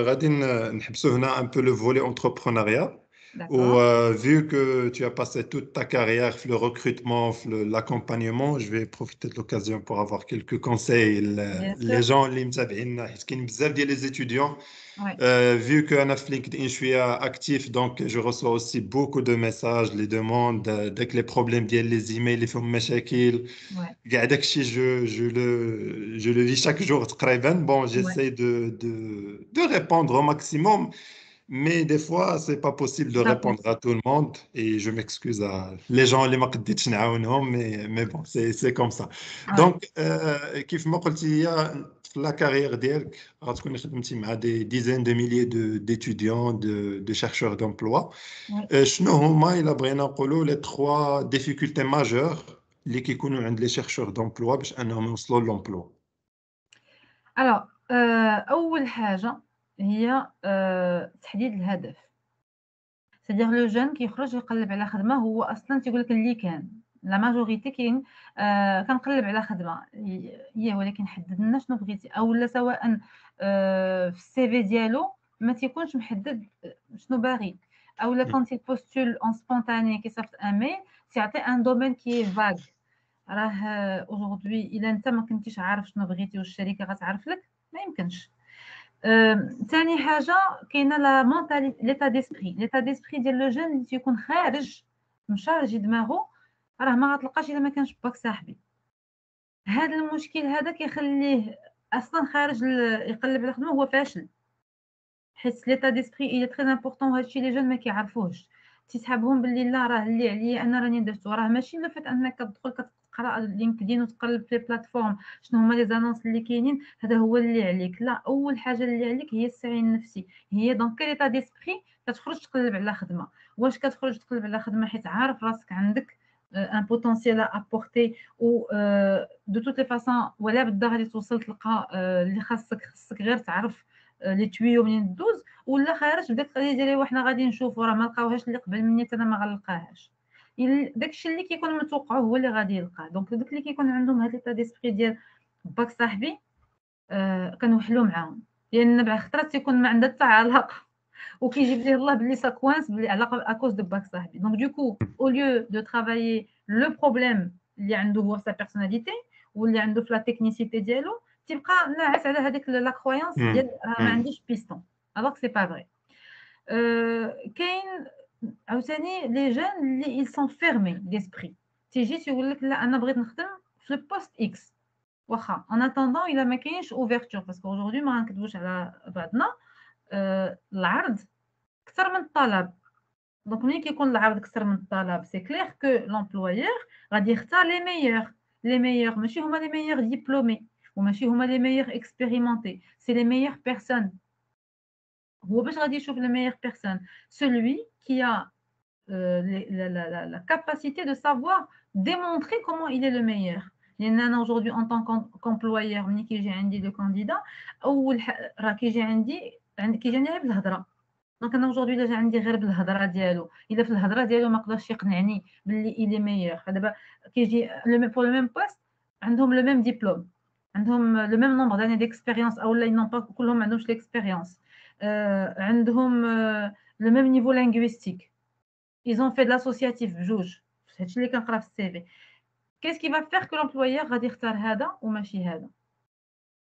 غادي نحبسوا هنا un peu le volet entrepreneuriat. Ou, D'accord, vu que tu as passé toute ta carrière, le recrutement, l'accompagnement, je vais profiter de l'occasion pour avoir quelques conseils. bien Les sûr. gens, اللي متابعين حيت كاين بزاف ديال les étudiants. Ouais, Vu que أنا في LinkedIn, je suis actif, donc je reçois aussi beaucoup de messages, les demandes, dès que les problèmes viennent, les emails, les فيهم مشاكل. ouais, كاع داكشي je le vis chaque jour تقريبا. Bon, ouais. j'essaie de répondre au maximum, mais des fois, c'est pas possible de C'est pas répondre à possible. tout le monde et je m'excuse à les gens اللي ما قديتش نعاونهم, mais bon, c'est comme ça. Ouais, Donc, كيف ما قلتي هي في لا كارير ديالك غتكوني خدمتي مع des dizaines de milliers d'étudiants, de chercheurs d'emploi. ouais. شنو هما إلا بغينا نقولوا les trois difficultés majeures اللي كيكونوا عند les chercheurs d'emploi باش انهم يوصلوا للemploi. Alors أول حاجة هي تحديد الهدف. c'est-à-dire لو جون كيخرج يقلب على خدمة هو أصلًا تيقول لك اللي كان، لا ماجوريتي كاين كنقلب على خدمة، هي ولكن حدد لنا شنو بغيتي أولا سواء في الCV ديالو ما تيكونش محدد شنو باغي، أولا Mm. quand il postule en spontané كيصيفط un mail تيعطي un domaine qui est vague. راه aujourd'hui إلا أنت ما كنتيش عارف شنو بغيتي والشركة غتعرف لك ما يمكنش. تاني حاجة كاينة l'état d'esprit. l'état d'esprit ديال لو جون اللي تيكون خارج مشارجي دماغو راه ما غتلقاش إلا ما كانش باك صاحبي. هذا المشكل هذا كيخليه أصلًا خارج يقلب على خدمة هو فاشل. حيت l'état d'esprit il est très important وهذا الشيء لي جون ما كيعرفوهش، تيسحابهم باللي لا راه اللي عليا أنا راني درتو، راه ماشي لو فيت أنك تدخل كتقرا لينكدين وتقلب في بلاتفورم شنو هما لي زانونس اللي كاينين هذا هو اللي عليك، لا أول حاجة اللي عليك هي السعي النفسي، هي دونك كيل état d'esprit كتخرج تقلب على خدمة، واش كتخرج تقلب على خدمة حيت عارف راسك عندك un potentiel à apporter و de toutes les façons ولا بدا غادي توصل تلقى اللي خاصك غير تعرف لي tuyaux منين دوز ولا خارج بداك القضيه ديالي وحنا غادي نشوفوا راه ما لقاوهاش اللي قبل مني حتى انا ما غنلقاهاش داكشي اللي كيكون متوقع هو اللي غادي يلقاه دونك داك اللي كيكون عندهم هاد ليتا ديسبري ديال باك صاحبي كنوحلوا معاهم لان بعض الخطرات تيكون ما عندها حتى علاقه وكيجيب ليه الله باللي سا كوانس باللي علاقه اكوز دو باك صاحبي دونك دوكو او ليو دو ترافايي لو بروبليم اللي عنده هو في سا بيرسوناليتي واللي عنده في لا تكنيسيتي ديالو تيبقى ناعس على هذيك لا كرويونس Mm. ديال راه ما Mm. عنديش بيستون الوغ سي با فري كاين عاوتاني لي جون اللي ils sont fermés d'esprit تيجي تيقول لك لا انا بغيت نخدم في البوست اكس واخا ان اتوندون الا ما كاينش اوفرتور باسكو اaujourd'hui ما غنكذبوش على بعضنا العرض اكثر من الطلب دونك ملي كيكون العرض اكثر من الطلب سي كلير كو لومبلويور غادي يختار لي ميور ماشي هما لي ميور ديبلومي وماشي هما لي ميور اكسبيريمونتي سي لي ميور بيرسون هو باش غادي يشوف لي ميور بيرسون celui qui a la capacité de savoir démontrer comment il est le meilleur لان انا aujourd'hui en tant qu'employeur ملي كيجي عندي لو كانديدا اول راه كيجي عندي غير بالهضره دونك انا aujourd'hui الا جا عندي غير بالهضره ديالو الا في الهضره ديالو ما قدرش يقنعني باللي il est meilleur دابا كيجي pour le même poste عندهم le même diplôme عندهم le même nombre d'années d'expérience اولا ils n'ont pas كلهم ما عندهمش l'expérience عندهم le même niveau linguistique ils ont fait de l'associatif بجوج هادشي اللي كنقرا في السي qu'est-ce qui va faire que l'employeur غادي يختار هذا وماشي هذا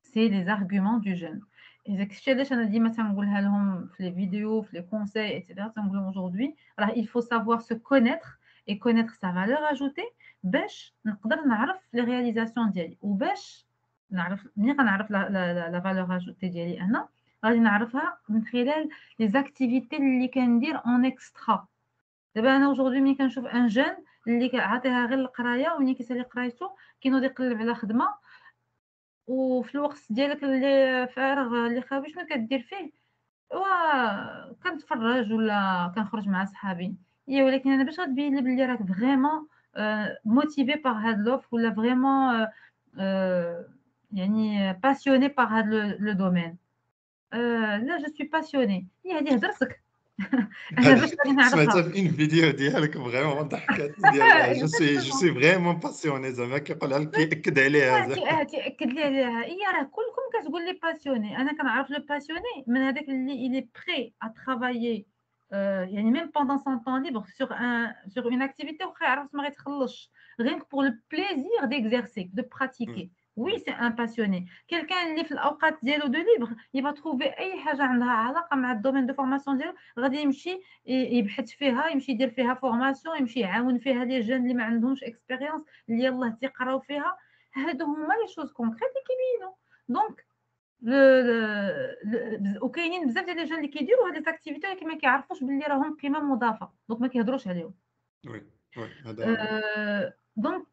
c'est les arguments du jeune هذاك الشيء علاش أنا ديما تنقولها لهم في les vidéos في les conseils et cetera تنقول لهم aujourd'hui راه il faut savoir se connaître et connaître sa valeur ajoutée باش نقدر نعرف les réalisations ديالي، وباش نعرف ملي غنعرف la valeur ajoutée ديالي أنا غادي نعرفها من خلال les activités اللي كندير en extra. دابا أنا aujourd'hui ملي كنشوف un jeune اللي عاطيها غير القراية وملي كيسالي قرايته كينوض يقلب على خدمة، وفي الوقت ديالك اللي فارغ اللي خاوي شنو كدير فيه؟ إوا كنتفرج ولا كنخرج مع صحابي، ولكن أنا باش غتبين لي بلي راك فريمون motivé par هاد l'offre ولا فريمون يعني passionné par هاد le domaine. لا je suis passionné هي هذه هدرتك. أنا باش غادي سمعتها نعرفها. في اون فيديو ديالك فريمون ضحكتني ديال جو Exactement. سوي فريمون باسيوني زعما كيقولها لك كيأكد عليها زعما. تأكد لي عليها، هي راه كلكم كتقول لي باسيوني، أنا كنعرف لو باسيوني من هذاك اللي il est prêt à travailler يعني même pendant son temps libre sur une activité واخا يعرف ما غيتخلصش rien que pour le plaisir d'exercer, de pratiquer. Oui, c'est un passionné. Quelqu'un اللي في الأوقات ديالو de libre, il va trouver أي حاجة عندها علاقة مع الدومين دو فورماسيون ديالو غادي يمشي يبحث فيها، يمشي يدير فيها فورماسيون، يمشي يعاون فيها لي جون اللي ما عندهمش اكسبيريونس اللي يلاه تيقراو فيها. هادو هما لي شوز كونكريت اللي كيبينوا. دونك وكاينين بزاف ديال لي جون اللي كيديروا هاد لي اكتيفيتي ولكن ما كيعرفوش باللي راهم قيمه مضافه، دونك ما كيهضروش عليهم. وي وي هذا دونك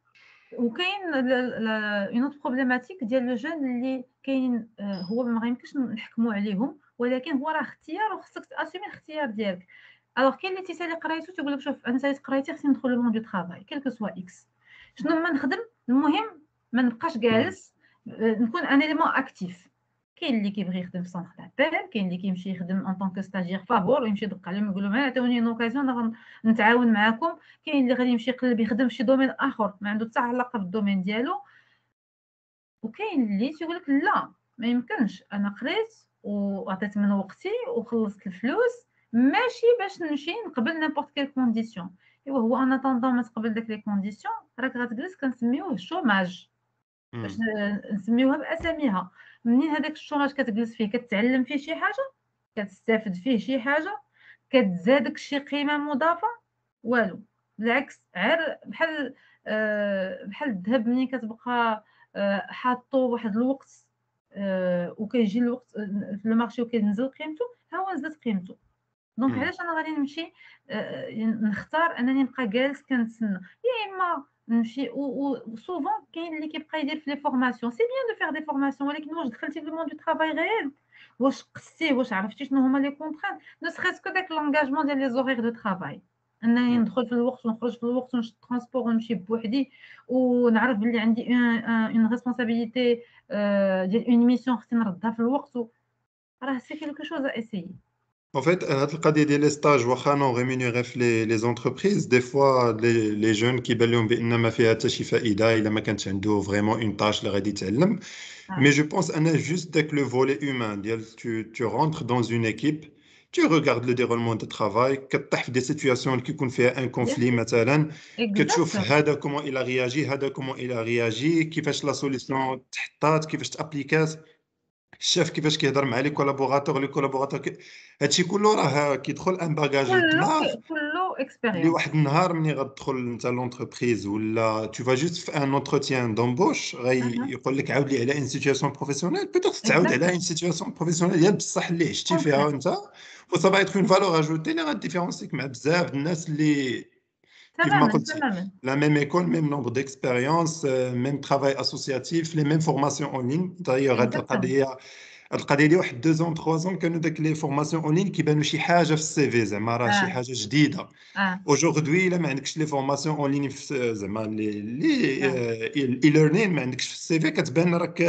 وكاين اون اوت بروبليماتيك ديال لو جون اللي كاين هو ما يمكنش نحكموا عليهم، ولكن هو راه اختيار وخصك تاسيمي الاختيار ديالك. الوغ كاين اللي تيسالي قرايته تيقول لك شوف انا ساليت قرايتي خصني ندخل لو مون دو طرافاي كيلكو سوا اكس شنو ما نخدم، المهم ما نبقاش جالس، نكون ان اليمون اكتيف. كاين اللي كيبغي يخدم في سونتر دابيل، كاين اللي كيمشي يخدم ان طونك ستاجير فابور ويمشي يدق عليهم يقول لهم عطوني اون اوكازيون نتعاون معكم. كاين اللي غادي يمشي يقلب يخدم في شي دومين اخر ما عنده حتى علاقه بالدومين ديالو، وكاين اللي تيقول لك لا ما يمكنش انا قريت وعطيت من وقتي وخلصت الفلوس ماشي باش نمشي نقبل نيمبورط كيل كونديسيون. ايوا هو انا طوندون ما تقبل داك لي كونديسيون راك غتجلس كنسميوه شوماج باش نسميوها باساميها. منين هذاك الشوماج كتجلس فيه كتعلم فيه شي حاجه، كتستافد فيه شي حاجه، كتزادك شي قيمه مضافه؟ والو، بالعكس غير بحال بحال الذهب ملي كتبقى حاطو واحد الوقت وكيجي الوقت في المارشي وكينزل قيمته، ها هو نزلت قيمته. دونك علاش أنا غادي نمشي نختار أنني نبقى جالس كنتسنى، يا إما نمشي وسوفون كاين اللي كيبقى يدير في لي فورماسيون، سي بيان دو فيغ دي فورماسيون ولكن واش دخلتي في الموند دو طرافاي غيال، واش قستيه، واش عرفتي شنو هما لي كونترانت، نو سخيس كو داك لونغاجمون ديال لي زوغيغ دو طرافاي، أنني ندخل في الوقت ونخرج في الوقت ونشد ترونسبور ونمشي بوحدي ونعرف بلي عندي اون ريسبونسابيلتي ديال اون ميسيون خصني نردها في الوقت، راه سي كيلكو شوز ا اسيي. En fait, هاد القضية ديال لي ستاج واخا نون ريمونيغي في لي زونتربريز دي فوا لي جون كيبان لهم بان ما فيها حتى شي فائده الا ما كانش عنده فريمون اون تاش اللي غادي يتعلم. مي جو بونس انا جوست داك لو فولي هيومان ديال tu rentres dans une équipe, tu regardes le déroulement de travail, كطيح في دي سيتوياسيون اللي كيكون فيها ان كونفلي مثلا، كتشوف اكزاكتومون هذا كومون الى رياجي، هذا كومون الى رياجي، كيفاش لا سوليسيون تحطات، كيفاش تابليكات، الشاف كيفاش كيهضر مع لي كولابوراتور هادشي كله راه كيدخل ان باجاج للدماغ كله اللي اكسبيريونس. واحد النهار ملي غتدخل انت لونتربريز ولا تو فا جوست في ان انتروتيان دومبوش غيقول لك عاود لي على ان سيتوياسيون بروفيسيونيل، بيتيت تعاود على ان اكزاكتومون سيتوياسيون بروفيسيونيل ديال بصح اللي عشتي فيها كونكريت انت، و سا با ايتر اون فالور اجوتي اللي غاديفيرونسيك مع بزاف الناس اللي كيف ما تماما قلتي تماما. la même école, même nombre d'expériences, même travail associatif, les mêmes formations en ligne. D'ailleurs, هاد اكزاكتومون القضيه دي واحد 2 ans 3 ans كانوا داك لي فورماسيون اون لين كيبانوا شي حاجه في السي في زعما راه شي اه حاجه جديده. اه اجوردي الا ما عندكش لي فورماسيون اون لين زعما لي اه اي ليرنين ما عندكش في السي في كتبان راك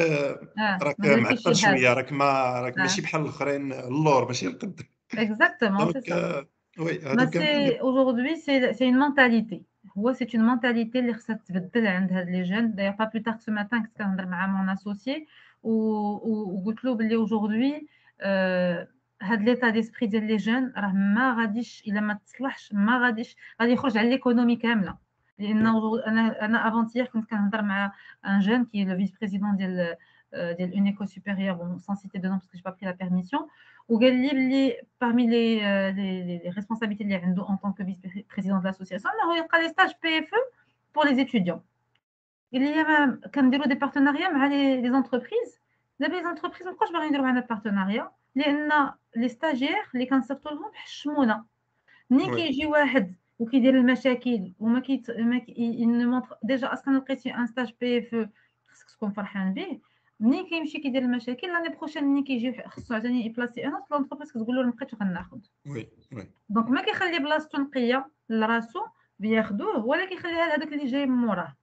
ما درتي معطل شي شويه، حاجه. راك ماشي اه بحال الاخرين اللور ماشي القد. اكزاكتومون سي دونك سا. وي ما هادو كاملين سي aujourd'hui c'est une mentalité، هو سي une mentalité اللي خصها تبدل عند هاد لي جون. دايوغ با بلو تار سو ماتان كنت كنهضر مع مون اسوسيي وقلت له بلي aujourd'hui هاد ليتا ديسبري ديال لي جون راه ما غاديش الا ما تصلحش، ما غادي يخرج على ليكونومي كامله. لان انا افونتيير كنت كنهضر مع ان جون كي لو فيس بريزيدون ديال d'une école supérieure, bon, sans citer de nom parce que je n'ai pas pris la permission, où parmi les responsabilités qu'il y a en tant que vice-président de l'association, il y a les stages PFE pour les étudiants. Il y a même des partenariats avec les entreprises. Les entreprises, pourquoi je vais réunir un partenariat? Les stagiaires, les كنصيفطوا لهم حشمونا ملي كيجي واحد وكيدير المشاكل وما نمونطر ديجا اصلا لقيتي ان ستاج بي اف خصك تكون فرحان به ملي كيمشي كيدير المشاكل لاني بروشين ملي كيجي خصو عاوتاني يبلاسي انا في لونتربريز كتقول له لقيت غناخذ وي وي دونك ما كيخلي بلاصتو نقيه لراسو بياخذوه ولا كيخليها لهذاك اللي جاي من موراه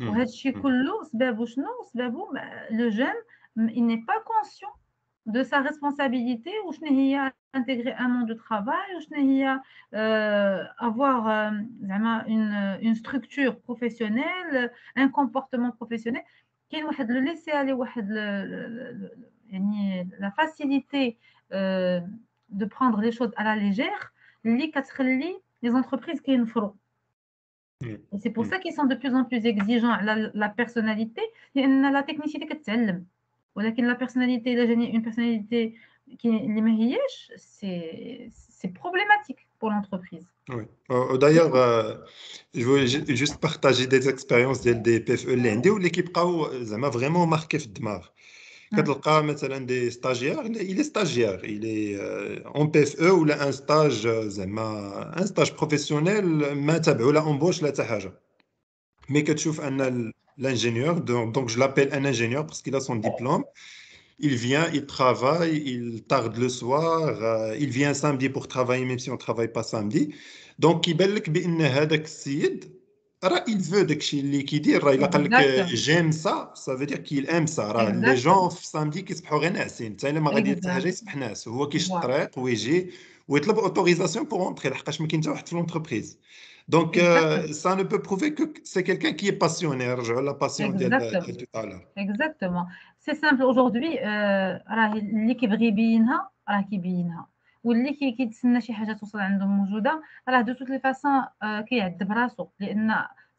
وهذا الشيء كله سببه شنو سببه لو جون il n'est pas conscient de sa responsabilité ou intégrer un monde de travail ou avoir une structure professionnelle, un comportement professionnel qui le laisser aller la facilité de prendre les choses à la légère les entreprises qui font. Et c'est pour ça qu'ils sont de plus en plus exigeants la personnalité et la technicité que tu as. ولكن la personnalité, une personnalité qui est c'est problématique pour l'entreprise. Oui. D'ailleurs, je veux juste partager des expériences des PFE اللي عندي واللي كيبقاو زعما vraiment marqué في الدماغ. كتلقى مثلا des stagiaires, il est stagiaire, il est en PFE ولا un stage زعما un stage professionnel ما تابعو لا embauche لا حتى حاجه. Mais كتشوف ان l'ingénieur, donc je l'appelle un ingénieur parce qu'il a son diplôme. Il vient, il travaille, il tarde le soir, il vient samedi pour travailler même si on ne travaille pas samedi. Donc, il بالك بأن هذاك السيد il veut داكشي اللي كيدير راه إلا قال لك j'aime ça, ça veut dire qu'il aime ça. راه les gens في samedi كيصبحوا غير ناعسين، حتى إلا ما غادي حتى حاجة يصبح ناعس، هو كيشد الطريق ويجي ويطلب autorisation pour entrer لحقاش ما كاين حتى واحد في l'entreprise. Donc, ça ne peut prouver que c'est quelqu'un qui est passionné. La passion de tout à l'heure. Exactement. C'est simple. Aujourd'hui, اللي كيبغي يبينها راه كيبينها واللي كيتسنى شي حاجه توصل عنده موجوده راه دو توت لي فاسون كيعذب راسو لان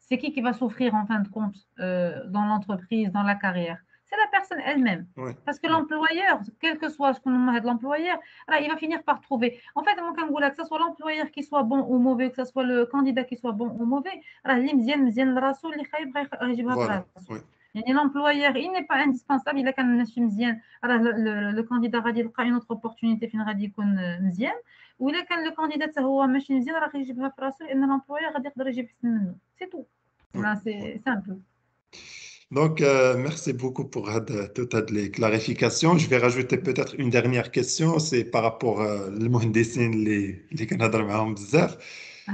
c'est qui va souffrir en fin de compte dans l'entreprise, dans la carrière. C'est la personne elle-même. Ouais. Parce que l'employeur, quel que soit ce qu'on a de l'employeur, il va finir par trouver. En fait, que ce soit l'employeur qui soit bon ou mauvais, que ce soit le candidat qui soit bon ou mauvais, Voilà. Ouais. L'employeur, il n'est pas indispensable. Il a quand même le candidat a une autre opportunité في غادي يكون مزيان وإلا كان le candidat هو ماشي مزيان راه يجيبها في راسو لأن l'employeur غادي يقدر يجيب أحسن منه. C'est tout. C'est simple. Donc, merci beaucoup pour toutes les clarifications. Je vais rajouter peut-être une dernière question, c'est par rapport aux مهندسين اللي كنهضر معاهم بزاف.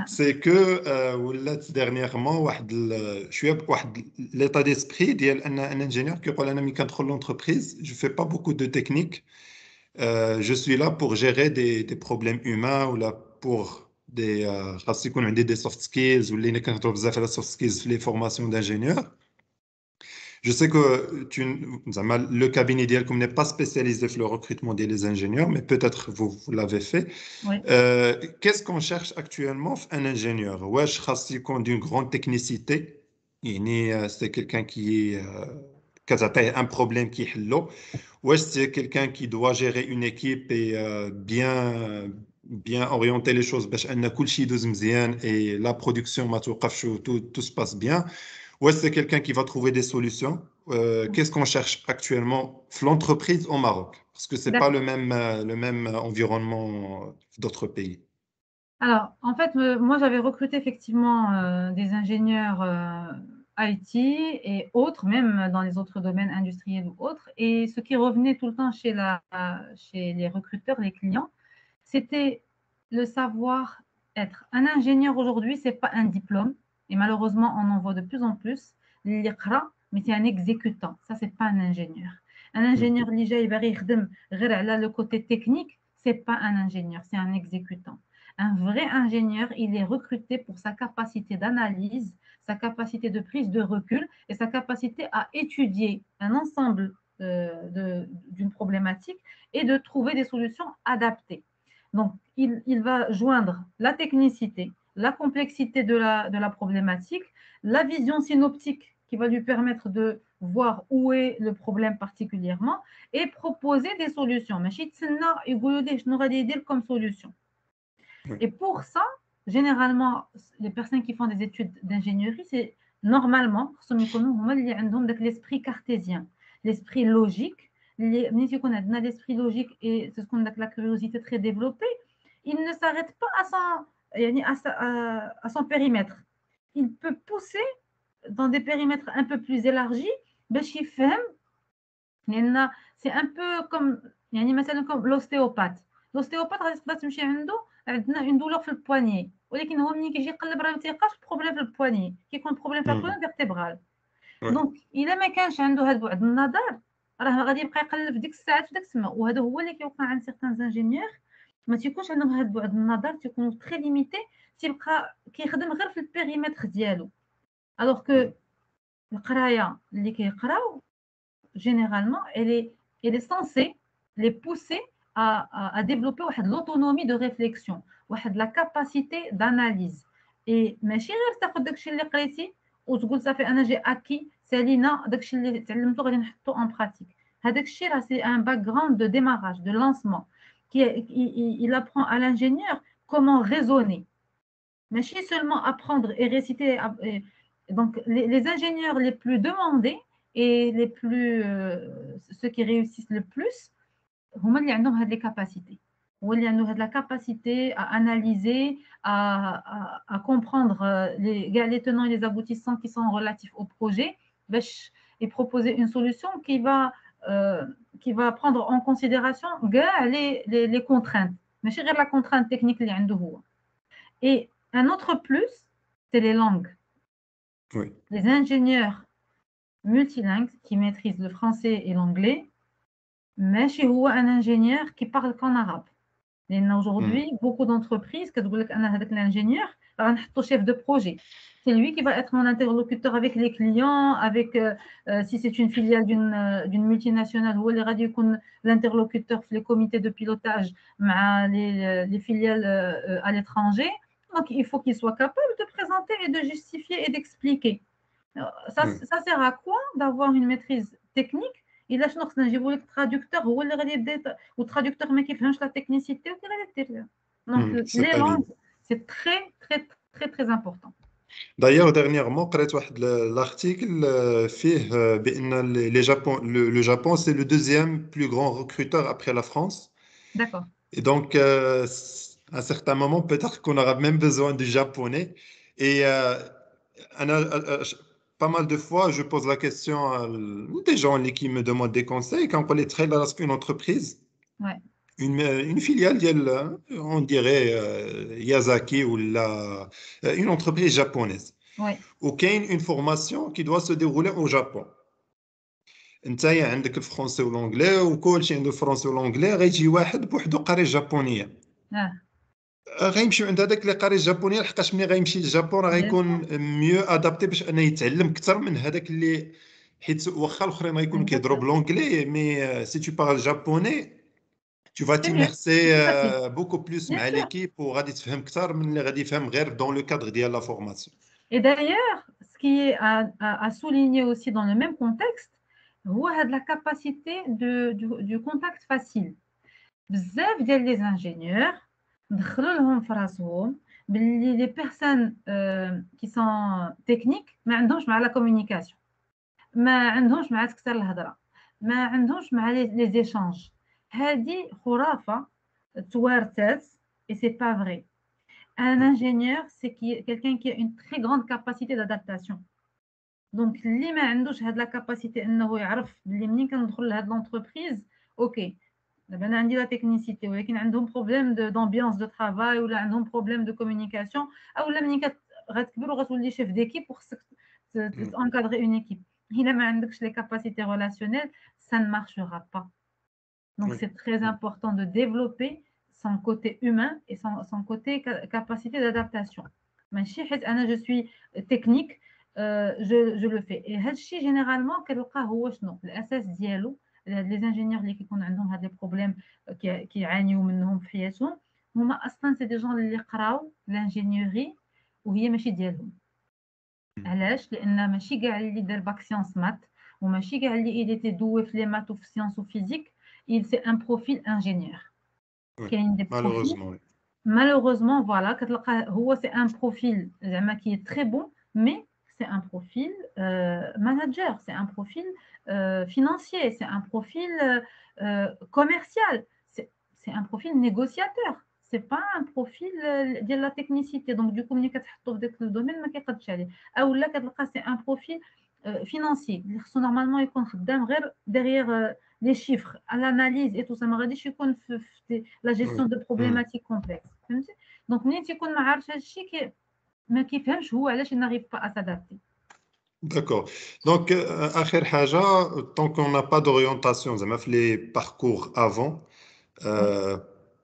C'est que dernièrement شويه واحد l'état d'esprit ديال ان ingénieur كيقول انا ملي كندخل l'entreprise je fais pas beaucoup de technique, je suis là pour gérer des problèmes humains ou là pour des خاص يكون عندي des soft skills واللي كنهضروا بزاف على soft skills في les formations d'ingénieurs. Je sais que le cabinet d'IELCOM n'est pas spécialisé dans le recrutement des ingénieurs, mais peut-être vous l'avez fait. Oui. Qu'est-ce qu'on cherche actuellement un ingénieur? Ouais, d'une grande technicité. C'est quelqu'un qui a un problème qui est là. Ouais, c'est quelqu'un qui doit gérer une équipe et bien orienter les choses et la production, tout se passe bien. Ouais, c'est quelqu'un qui va trouver des solutions. Qu'est-ce qu'on cherche actuellement l'entreprise au Maroc? Parce que c'est pas le même environnement d'autres pays. Alors, en fait, moi, j'avais recruté effectivement des ingénieurs IT et autres, même dans les autres domaines industriels ou autres. Et ce qui revenait tout le temps chez les recruteurs, les clients, c'était le savoir-être. Un ingénieur aujourd'hui, c'est pas un diplôme. Et malheureusement, on en voit de plus en plus. L'IQRA, mais c'est un exécutant. Ça, c'est pas un ingénieur. Un ingénieur, le côté technique, c'est pas un ingénieur, c'est un exécutant. Un vrai ingénieur, il est recruté pour sa capacité d'analyse, sa capacité de prise de recul et sa capacité à étudier un ensemble d'une problématique et de trouver des solutions adaptées. Donc, il va joindre la technicité, la complexité de la problématique, la vision synoptique qui va lui permettre voir où est le problème particulièrement et proposer des solutions. ماشي تسنى يقولوا لي شنو غادي يدير comme solution. Oui. Et pour ça, généralement, les personnes qui font des études d'ingénierie, c'est normalement, خصهم يكونوا هما اللي عندهم داك l'esprit cartésien, l'esprit logique. ملي تيكون عندنا l'esprit logique et c'est ce qu'on appelle la curiosité très développée, il ne s'arrête pas à son périmètre. Il peut pousser dans des périmètres un peu plus élargis باش يفهم. لأن c'est un peu comme يعني مثلا comme l'ostéopathe. L'ostéopathe غادي تقدر تمشي عنده عندنا une douleur في البواني ولكن هو ملي كيجي يقلب راه ما تيلقاش بروبليم في البواني كيكون بروبليم في الكولون فيرتيبرال. دونك الا ما كانش عنده هذا بعد النظر راه غادي يبقى يقلب في ديك الساعات في داك السما. وهذا هو اللي كيوقع عند سيغتان انجينيور ما تيكونش عندهم هذا بعد النظر تيكونوا تري ليميتي تيبقى كيخدم غير في البيريمتر ديالو. الوغ كو القرايه اللي كيقراو généralement elle est censée les pousser à développer l'autonomie de réflexion la capacité d'analyse et ماشي غير تاخذ داكشي اللي قريتي وتقول صافي انا جي اكي سالينا داكشي اللي تعلمته غادي نحطو en pratique. هذاك الشيء راه c'est un background de démarrage de lancement il apprend à l'ingénieur comment raisonner ماشي seulement apprendre et réciter. Donc les ingénieurs les plus demandés et les plus ceux qui réussissent le plus هما اللي عندهم هاد les capacités هو اللي عنده هاد la capacité à analyser à comprendre les tenants et les aboutissants qui sont relatifs au projet باش et proposer une solution qui va prendre en considération كاع les contraintes ماشي غير la contrainte technique اللي عنده هو. Et un autre plus c'est les langues. Oui. Les ingénieurs multilingue qui maîtrise le français et l'anglais, mais chez هو un ingénieur qui parle qu'en arabe. لأن aujourd'hui, beaucoup d'entreprises, que تقول لك أنا هذاك l'ingénieur, غنحطو chef de projet. C'est lui qui va être mon interlocuteur avec les clients, avec si c'est une filiale d'une multinationale, هو اللي غادي يكون l'interlocuteur في les comités de pilotage مع les filiales à l'étranger. Donc il faut qu'il soit capable de présenter et de justifier et d'expliquer. Ça sert à quoi d'avoir une maîtrise technique الا شنو خصنا نجيبوا لك traducteur هو اللي غادي يبدا والtraducteur ما كيفهمش la technicité وكي غادي دير لها. Donc les langues c'est très très très très important. D'ailleurs dernièrement قريت واحد l'article فيه بان le Japon c'est le deuxième plus grand recruteur après la France. D'accord. Et donc à un certain moment peut-être qu'on aura même besoin du japonais et pas mal de fois, je pose la question à des gens qui me demandent des conseils. Quand on est très dans une entreprise, ouais. une filiale, on dirait Yazaki ou une entreprise japonaise. Ouais. Ou qu'il y a une formation qui doit se dérouler au Japon. انت عندك الفرنسي والانجلي وكل شيء عنده الفرنسي والانجلي غيجي واحد بوحدو قاري الجابونيه غيمشيو عند هذاك اللي قاري الجابونيه لحقاش ملي غيمشي للجابون راه غيكون ميو ادابتي باش انه يتعلم اكثر من هذاك اللي حيت واخا الاخرين غيكونوا كيهضروا بالانجلي مي سي تو بارل جابوني tu vas t'immerser beaucoup plus مع l'équipe وغادي تفهم اكثر من اللي غادي يفهم غير dans le cadre ديال la formation. Et d'ailleurs ce qui est à souligner aussi dans le même contexte هو هاد la capacité du contact facile. بزاف ديال les ingénieurs دخلوا لهم في راسهم باللي les personnes qui sont techniques ما عندهمش مع la communication ما عندهمش مع تكثر الهضره ما عندهمش مع les échanges. هذه خرافه توارثات et c'est pas vrai. Un ingénieur c'est quelqu'un qui a une très grande capacité d'adaptation. Donc اللي ما عندوش هاد la capacité انه يعرف بلي منين كندخل لهاد l'entreprise اوكي دابا انا عندي لا تكنيسيتي ولكن عندهم بروبليم دامبيونس دو ترافاي ولا عندهم بروبليم دو كومونيكاسيون اولا ملي غتكبر وغتولي شيف ديكيب وخصك تانكادري اون ايكيب الا ما عندكش لي كاباسيتي ريلاسيونيل ça ne marchera pas. Donc c'est très important de développer son côté humain et son côté capacité d'adaptation. ماشي حيت انا je suis technique je le fais. Et هذا الشيء généralement كنلقاه هو شنو الاساس ديالو les ingénieurs اللي كيكون عندهم هاد لي بروبليم كيعانيو منهم في حياتهم هما اصلا سي دي جون اللي قراو لانجينيوري وهي ماشي ديالهم. علاش؟ لان ماشي كاع اللي دار باك سيونس مات وماشي كاع اللي il était doué في les maths وفي sciences ou physique il c'est un profil ingénieur. Oui, كاين des profils malheureusement. Oui. malheureusement voilà كتلقى هو c'est un profil زعما qui est très bon mais c'est un profil manager, c'est un profil financier, c'est un profil commercial, c'est un profil négociateur, c'est pas un profil ديال la technicité. Donc du coup ملي كتحطو في داك الدومين ما كيقدش عليه. اولا كتلقى c'est un profil financier اللي خصو نورمالمون يكون خدام غير derrière les chiffres, à l'analyse et tout ça. ما غاديش يكون في la gestion de problématiques complexes. فهمتي؟ دونك ملي تيكون ما عارفش هذا الشيء ما كيفهمش هو علاش il n'arrive pas à s'adapter. D'accord. Donc, آخر حاجة, tant qu'on n'a pas d'orientation, زعما في les parcours avant,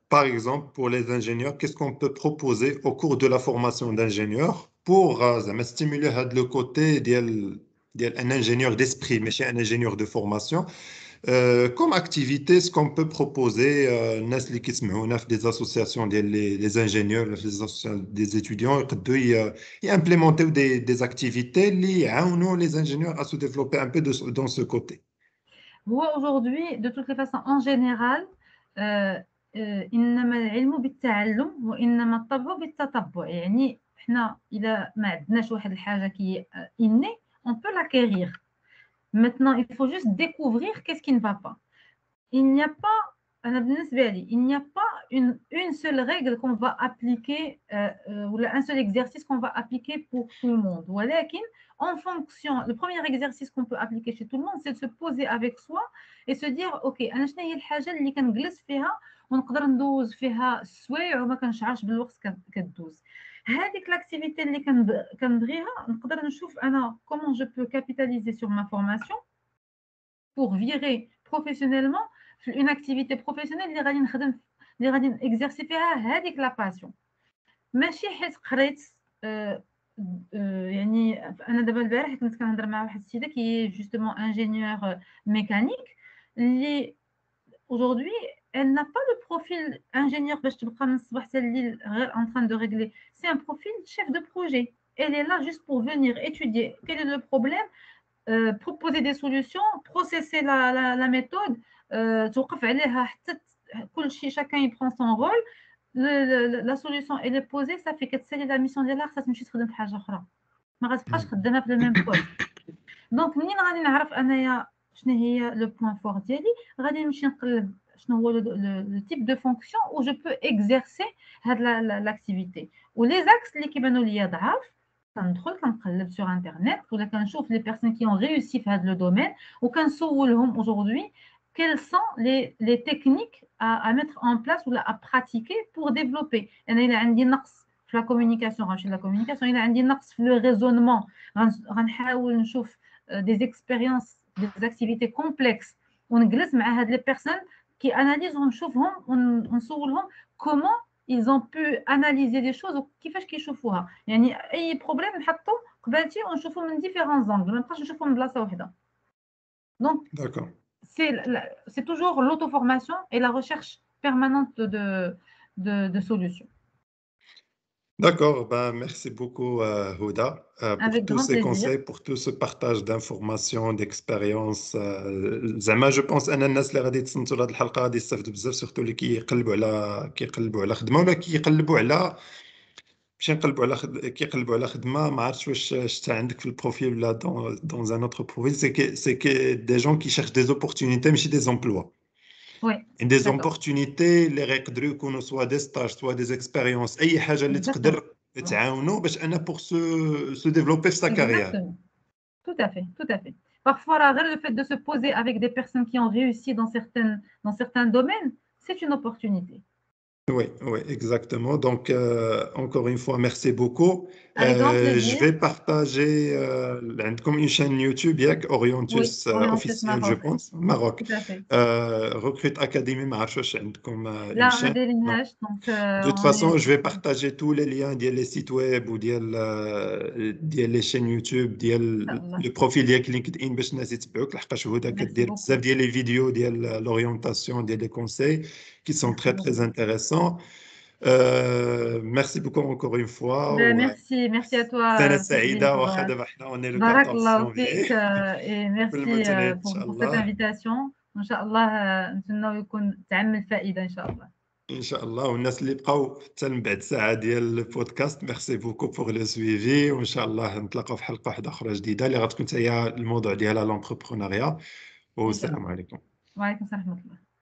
par exemple, pour les ingénieurs, qu'est-ce qu'on peut proposer au cours de la formation d'ingénieur pour زعما stimuler le côté ديال un ingénieur d'esprit, mais chez un ingénieur de formation. Comme activité, ce qu'on peut proposer, الناس اللي كيسمعونا في des associations les ingénieurs, les associations des étudiants, يقدروا implémenter des activités اللي يعاونوا les ingénieurs à se développer un peu dans ce côté. هو aujourd'hui de toutes les façons en général إنما العلم بالتعلم وإنما الطبع بالتطبع. يعني إحنا إذا ما عندناش واحد الحاجة qui est innée, on peut l'acquérir. Maintenant, il faut juste découvrir qu'est-ce qui ne va pas. Il n'y a pas, il n'y a pas une seule règle qu'on va appliquer ou un seul exercice qu'on va appliquer pour tout le monde. ولكن en fonction, le premier exercice qu'on peut appliquer chez tout le monde, c'est de se poser avec soi et se dire, ok, أنا شنو هي الحاجة اللي كنجلس فيها ونقدر ندوز فيها السوايع وما كنشعرش بالوقت كدوز. هذيك l'activité اللي كنبغيها نقدر نشوف أنا comment je peux capitaliser sur ma formation pour virer professionnellement une activité professionnelle اللي غادي نخدم اللي غادي نexercer فيها هذيك لا باسيون. ماشي حيت قريت يعني انا دابا البارح كنت كنهضر مع واحد السيده كي جوستومون انجينيور ميكانيك اللي aujourd'hui elle n'a pas le profil ingénieur باش تبقى من الصباح حتى الليل غير en train de régler. C'est un profil chef de projet. Elle est là juste pour venir étudier quel est le problème, proposer des solutions, processer la méthode, توقف عليها حتى كل شيء chacun il prend son rôle. La solution elle est posée, ça fait كتسالي la mission ديالها خاصها تمشي تخدم في حاجه اخرى ما غتبقاش خدامه في الميم بوست. دونك منين غادي نعرف انايا شنو هي لو بوين فور ديالي غادي نمشي نقلب شنو هو لو تيب دو فونكسيون او جو بو اكزيرسي هاد لاكتيفيتي ولي زاكس اللي كيبانوا ليا ضعاف كندخل كنقلب sur internet ولا كنشوف les personnes qui ont réussi في هاد لو دومين وكنسولهم aujourd'hui quelles sont les techniques à mettre en place ou à pratiquer pour développer. أنا إلا عندي نقص في la communication غنمشي la communication، إلا عندي نقص في le raisonnement غنحاول نشوف des expériences des activités complexes ونجلس مع هاد les personnes qui analysent ونشوفهم ونسولهم comment ils ont pu analyser des choses وكيفاش كيشوفوها. يعني أي problème نحطو قبالتي ونشوفو من différents angles ما نبقاش نشوفو من بلاصة واحدة. Donc D'accord. c'est toujours l'auto-formation et la recherche permanente de solutions. D'accord, ben, merci beaucoup Huda pour Avec tous grand ces plaisir. conseils, pour tout ce partage d'informations, d'expériences. زعما جو بونس ان الناس اللي غادي يتصنتوا لهاد الحلقه غادي يستافدوا بزاف سورتو اللي كيقلبوا على خدمه ولا كيقلبوا على ماشي نقلبوا على كيقلبوا على خدمه. ما عرفتش واش شتا عندك في البروفيل ولا dans un autre profil, c'est que des gens qui cherchent des opportunités ماشي des emplois. Oui. Et des opportunités اللي غيقدروا يكونوا soit des stages soit des expériences اي حاجه اللي تقدر تعاونوا باش انا pour se développer في sa carrière. Exactement. Tout à fait, tout à fait. Parfois, le fait de se poser avec des personnes qui ont réussi dans certains domaines, c'est une opportunité. Oui, oui, exactement. Donc, encore une fois, merci beaucoup. Avec grand plaisir. Je vais partager comme une chaîne YouTube, Orientus Orientus officiel, Maroc. je pense, Maroc. Tout à fait. Recrute Academy, ما عرفتش واش عندكم Là, une on a chaîne. des lignages, donc De toute façon, je vais partager tous les liens des sites web ou des chaînes YouTube, le profil de LinkedIn باش الناس يتبعوك لحقاش هدى كدير بزاف ديال les vidéos ديال l'orientation, ديال les conseils qui sont très très intéressants. Merci beaucoup encore une fois. Merci à سنة toi, Fadil, سعيدة pour واخا دابا حنا on est le بارك 14 الله فيك janvier et كل merci متنين إن شاء pour cette الله. invitation. إن شاء الله نتمنى يكون تعم الفائدة إن شاء الله. ان شاء الله، والناس اللي بقاو حتى من بعد ساعه ديال البودكاست، ميرسي بوكو بوغ لو سويفي، وان شاء الله نتلاقاو في حلقه واحده اخرى جديده اللي غتكون هي الموضوع ديالها لونتربرونيا. إن شاء والسلام الله. عليكم. وعليكم السلام ورحمة الله.